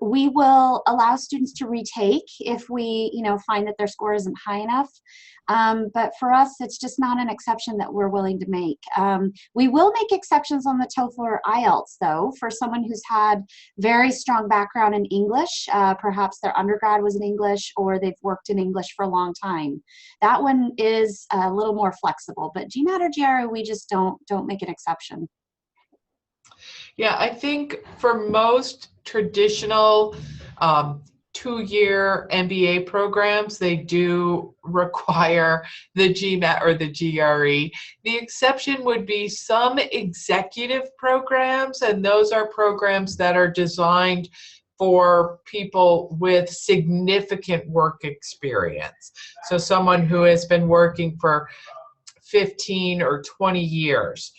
we will allow students to retake if we, find that their score isn't high enough. But for us, it's just not an exception that we're willing to make. We will make exceptions on the TOEFL or IELTS, though, for someone who's had very strong background in English. Perhaps their undergrad was in English, or they've worked in English for a long time. That one is a little more flexible, but GMAT or GRE, we just don't make an exception. Yeah, I think for most traditional two-year MBA programs, they do require the GMAT or the GRE. The exception would be some executive programs, and those are programs that are designed for people with significant work experience. So someone who has been working for 15 or 20 years.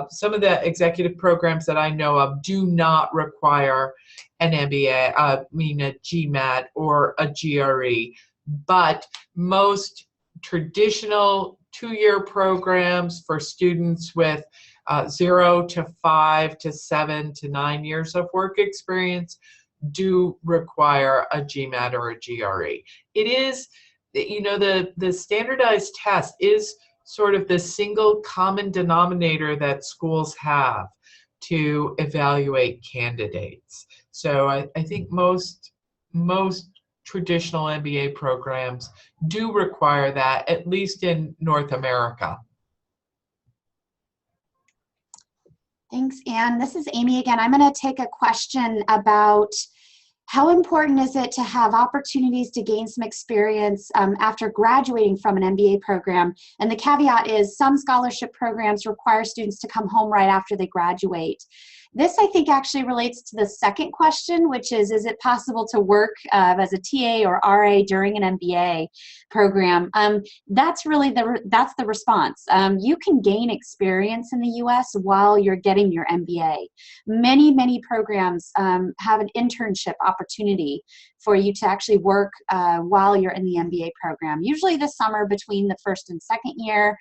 Some of the executive programs that I know of do not require an MBA, a GMAT or a GRE, but most traditional 2-year programs for students with 0 to 5 to 7 to 9 years of work experience do require a GMAT or a GRE. It is, the standardized test is sort of the single common denominator that schools have to evaluate candidates. So I think most traditional MBA programs do require that, at least in North America. Thanks, Anne. This is Amy again. I'm going to take a question about how important is it to have opportunities to gain some experience after graduating from an MBA program? And the caveat is some scholarship programs require students to come home right after they graduate. This, I think, actually relates to the second question, which is it possible to work as a TA or RA during an MBA program? That's really that's the response. You can gain experience in the US while you're getting your MBA. Many programs have an internship opportunity for you to actually work while you're in the MBA program. Usually the summer between the first and second year,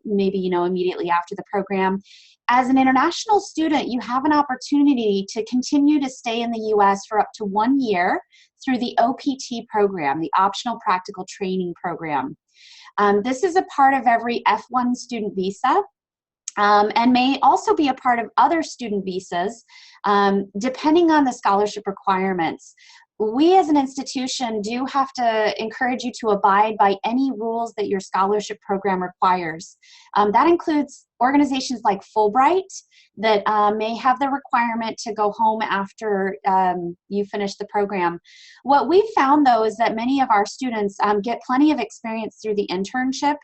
maybe immediately after the program. As an international student, you have an opportunity to continue to stay in the US for up to 1 year through the OPT program, the Optional Practical Training Program. This is a part of every F1 student visa and may also be a part of other student visas, depending on the scholarship requirements. We as an institution do have to encourage you to abide by any rules that your scholarship program requires. That includes organizations like Fulbright that may have the requirement to go home after you finish the program. What we've found, though, is that many of our students get plenty of experience through the internship,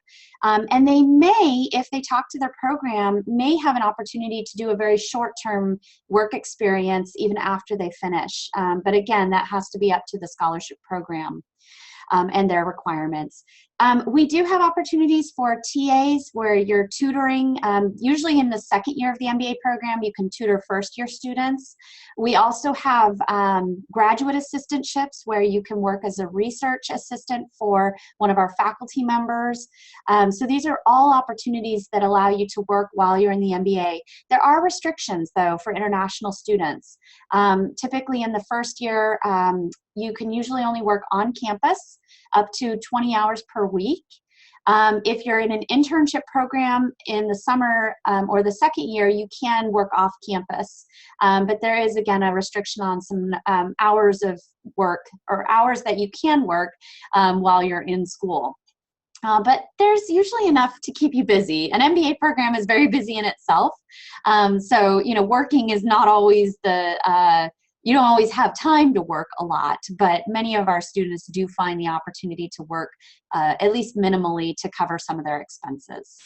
and they may, if they talk to their program, may have an opportunity to do a very short-term work experience even after they finish. But again, that has to be up to the scholarship program and their requirements. We do have opportunities for TAs where you're tutoring. Usually in the second year of the MBA program, you can tutor first-year students. We also have graduate assistantships where you can work as a research assistant for one of our faculty members. So these are all opportunities that allow you to work while you're in the MBA. There are restrictions, though, for international students. Typically in the first year, you can usually only work on campus up to 20 hours per week. If you're in an internship program in the summer or the second year, you can work off campus. But there is, again, a restriction on some hours of work or hours that you can work while you're in school. But there's usually enough to keep you busy. An MBA program is very busy in itself. So, working is not always you don't always have time to work a lot, but many of our students do find the opportunity to work at least minimally to cover some of their expenses.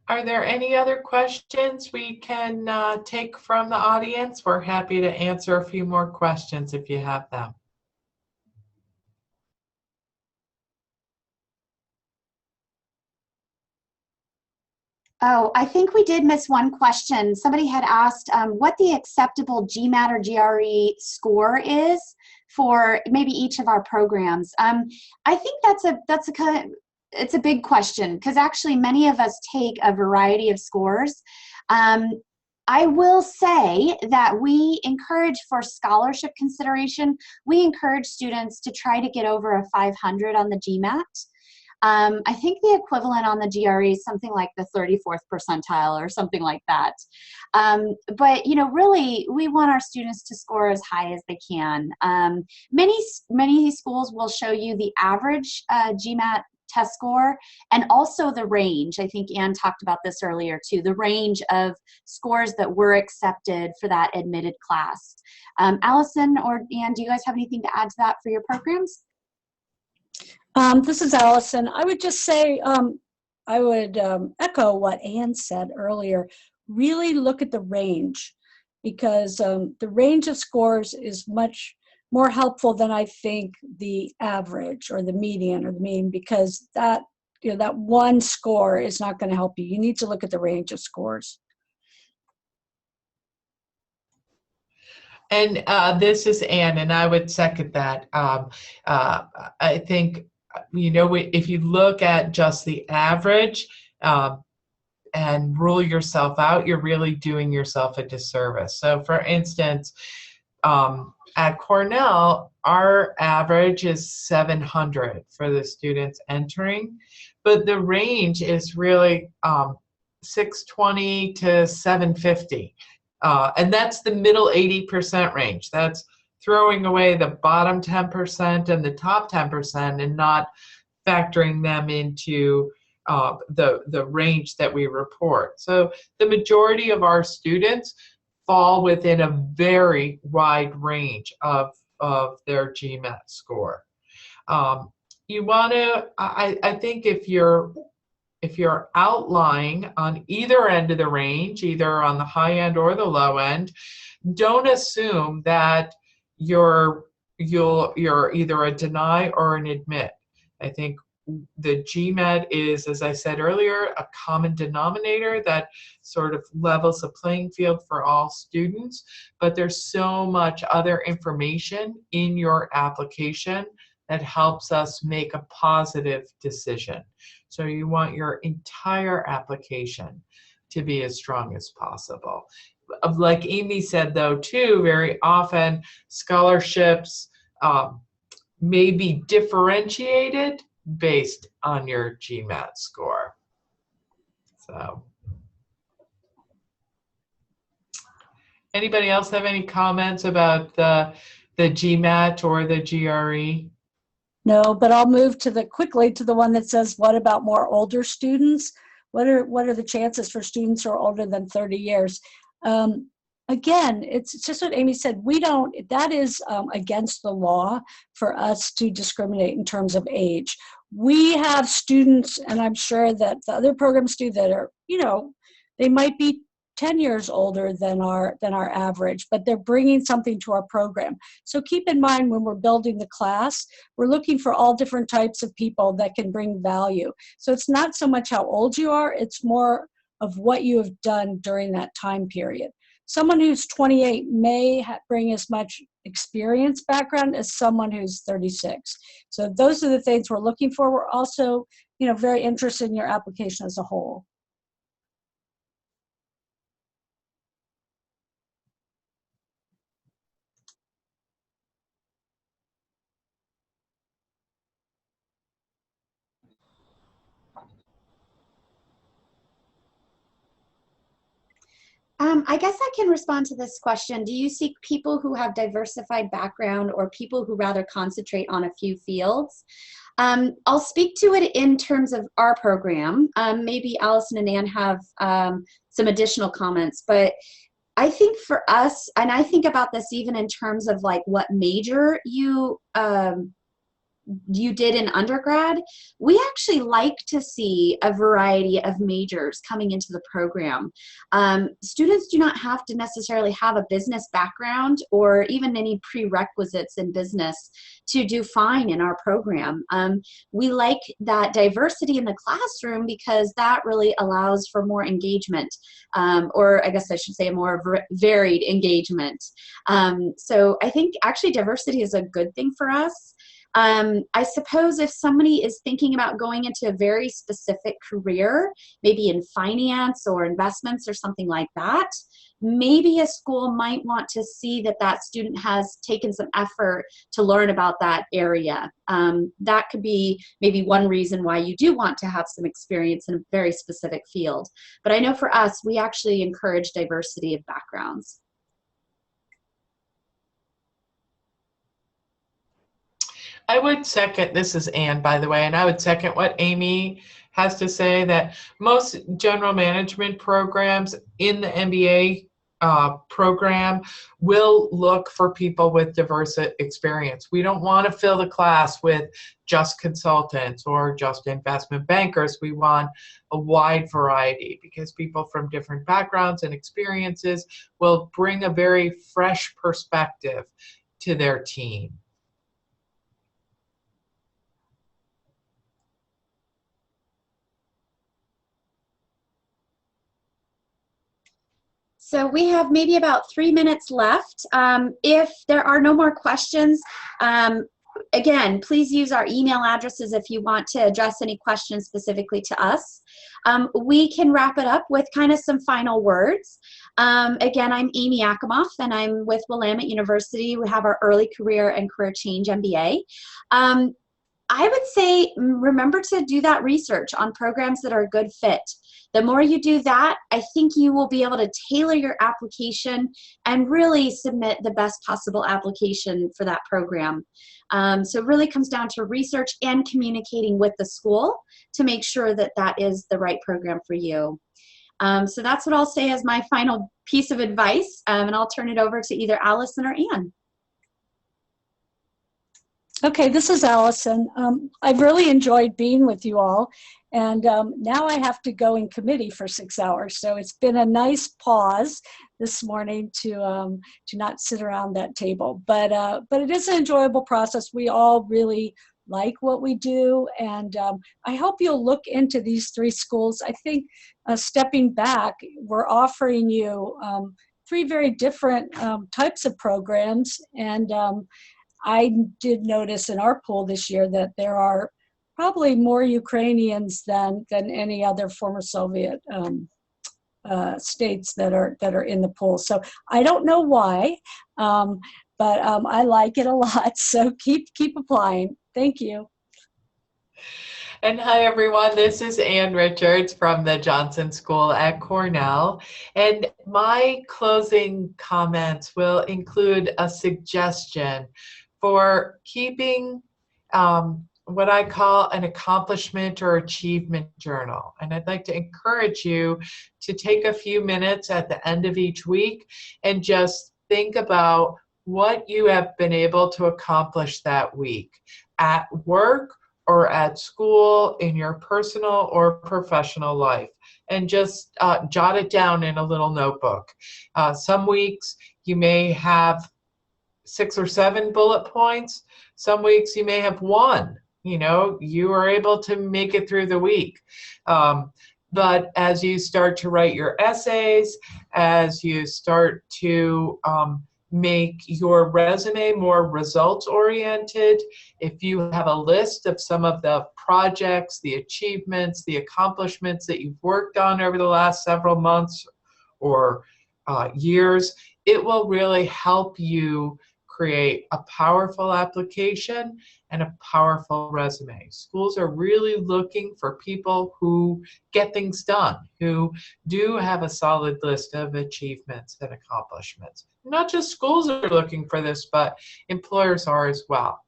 Are there any other questions we can take from the audience? We're happy to answer a few more questions if you have them. Oh, I think we did miss one question. Somebody had asked what the acceptable GMAT or GRE score is for maybe each of our programs. I think it's a big question because actually many of us take a variety of scores. I will say that we encourage, for scholarship consideration, we encourage students to try to get over a 500 on the GMAT. I think the equivalent on the GRE is something like the 34th percentile or something like that. But, really, we want our students to score as high as they can. Many schools will show you the average GMAT test score and also the range. I think Anne talked about this earlier too, the range of scores that were accepted for that admitted class. Allison or Anne, do you guys have anything to add to that for your programs? This is Allison. I would just say echo what Ann said earlier. Really look at the range, because the range of scores is much more helpful than I think the average or the median or the mean, because that one score is not going to help you. You need to look at the range of scores. And this is Ann, and I would second that. I think, if you look at just the average and rule yourself out, you're really doing yourself a disservice. So for instance, at Cornell, our average is 700 for the students entering, but the range is really 620 to 750. And that's the middle 80% range. That's throwing away the bottom 10% and the top 10% and not factoring them into the range that we report. So the majority of our students fall within a very wide range of their GMAT score. You want to, I think if you're outlying on either end of the range, either on the high end or the low end, don't assume that you're either a deny or an admit. I think the GMAT is, as I said earlier, a common denominator that sort of levels the playing field for all students, but there's so much other information in your application that helps us make a positive decision. So you want your entire application to be as strong as possible. Like Amy said, though, too, very often scholarships may be differentiated based on your GMAT score. So, anybody else have any comments about the GMAT or the GRE? No, but I'll move quickly to the one that says, what about more older students? What are the chances for students who are older than 30 years? Again, it's just what Amy said. That is against the law for us to discriminate in terms of age. We have students, and I'm sure that the other programs do, that are, they might be 10 years older than our average, but they're bringing something to our program. So keep in mind, when we're building the class, we're looking for all different types of people that can bring value. So it's not so much how old you are, it's more of what you have done during that time period. Someone who's 28 may bring as much experience background as someone who's 36. So those are the things we're looking for. We're also, very interested in your application as a whole. I guess I can respond to this question. Do you seek people who have diversified background or people who rather concentrate on a few fields? I'll speak to it in terms of our program. Maybe Allison and Ann have some additional comments, but I think for us, and I think about this even in terms of like what major you did in undergrad, we actually like to see a variety of majors coming into the program. Students do not have to necessarily have a business background or even any prerequisites in business to do fine in our program. We like that diversity in the classroom because that really allows for more engagement, or I guess I should say a more varied engagement. So I think actually diversity is a good thing for us. I suppose if somebody is thinking about going into a very specific career, maybe in finance or investments or something like that, maybe a school might want to see that that student has taken some effort to learn about that area. That could be maybe one reason why you do want to have some experience in a very specific field. But I know for us, we actually encourage diversity of backgrounds. I would second, this is Ann, by the way, and I would second what Amy has to say, that most general management programs in the MBA program will look for people with diverse experience. We don't want to fill the class with just consultants or just investment bankers. We want a wide variety because people from different backgrounds and experiences will bring a very fresh perspective to their team. So we have maybe about 3 minutes left. If there are no more questions, again, please use our email addresses if you want to address any questions specifically to us. We can wrap it up with kind of some final words. Again, I'm Emmy Akimoff, and I'm with Willamette University. We have our Early Career and Career Change MBA. I would say remember to do that research on programs that are a good fit. The more you do that, I think you will be able to tailor your application and really submit the best possible application for that program. So it really comes down to research and communicating with the school to make sure that that is the right program for you. So that's what I'll say as my final piece of advice, and I'll turn it over to either Allison or Ann. Okay, this is Allison. I've really enjoyed being with you all, and now I have to go in committee for 6 hours. So it's been a nice pause this morning to not sit around that table. But it is an enjoyable process. We all really like what we do, and I hope you'll look into these 3 schools. I think stepping back, we're offering you 3 very different types of programs, and I did notice in our pool this year that there are probably more Ukrainians than any other former Soviet states that are in the pool. So I don't know why, but I like it a lot. So keep applying. Thank you. And hi, everyone. This is Ann Richards from the Johnson School at Cornell. And my closing comments will include a suggestion for keeping what I call an accomplishment or achievement journal. And I'd like to encourage you to take a few minutes at the end of each week and just think about what you have been able to accomplish that week at work or at school, in your personal or professional life, and just jot it down in a little notebook. Some weeks you may have 6 or 7 bullet points. Some weeks you may have 1. You know, you are able to make it through the week. But as you start to write your essays, as you start to make your resume more results oriented, if you have a list of some of the projects, the achievements, the accomplishments that you've worked on over the last several months or years, it will really help you create a powerful application and a powerful resume. Schools are really looking for people who get things done, who do have a solid list of achievements and accomplishments. Not just schools are looking for this, but employers are as well.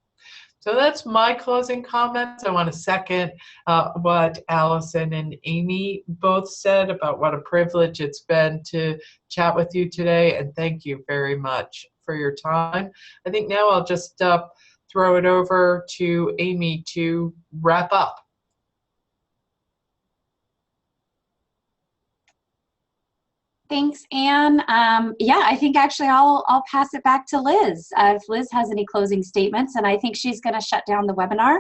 So that's my closing comments. I want to second what Allison and Amy both said about what a privilege it's been to chat with you today, and thank you very much for your time. I think now I'll just throw it over to Amy to wrap up. Thanks, Ann. Yeah, I think actually I'll pass it back to Liz if Liz has any closing statements, and I think she's going to shut down the webinar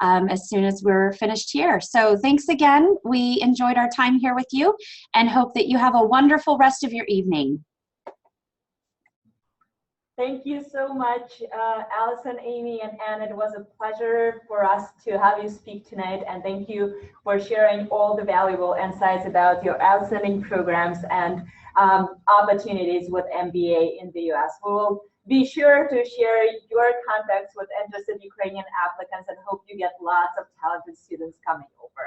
as soon as we're finished here. So thanks again. We enjoyed our time here with you and hope that you have a wonderful rest of your evening. Thank you so much, Allison, Amy, and Ann. It was a pleasure for us to have you speak tonight, and thank you for sharing all the valuable insights about your outstanding programs and opportunities with MBA in the US. We will be sure to share your contacts with interested Ukrainian applicants and hope you get lots of talented students coming over.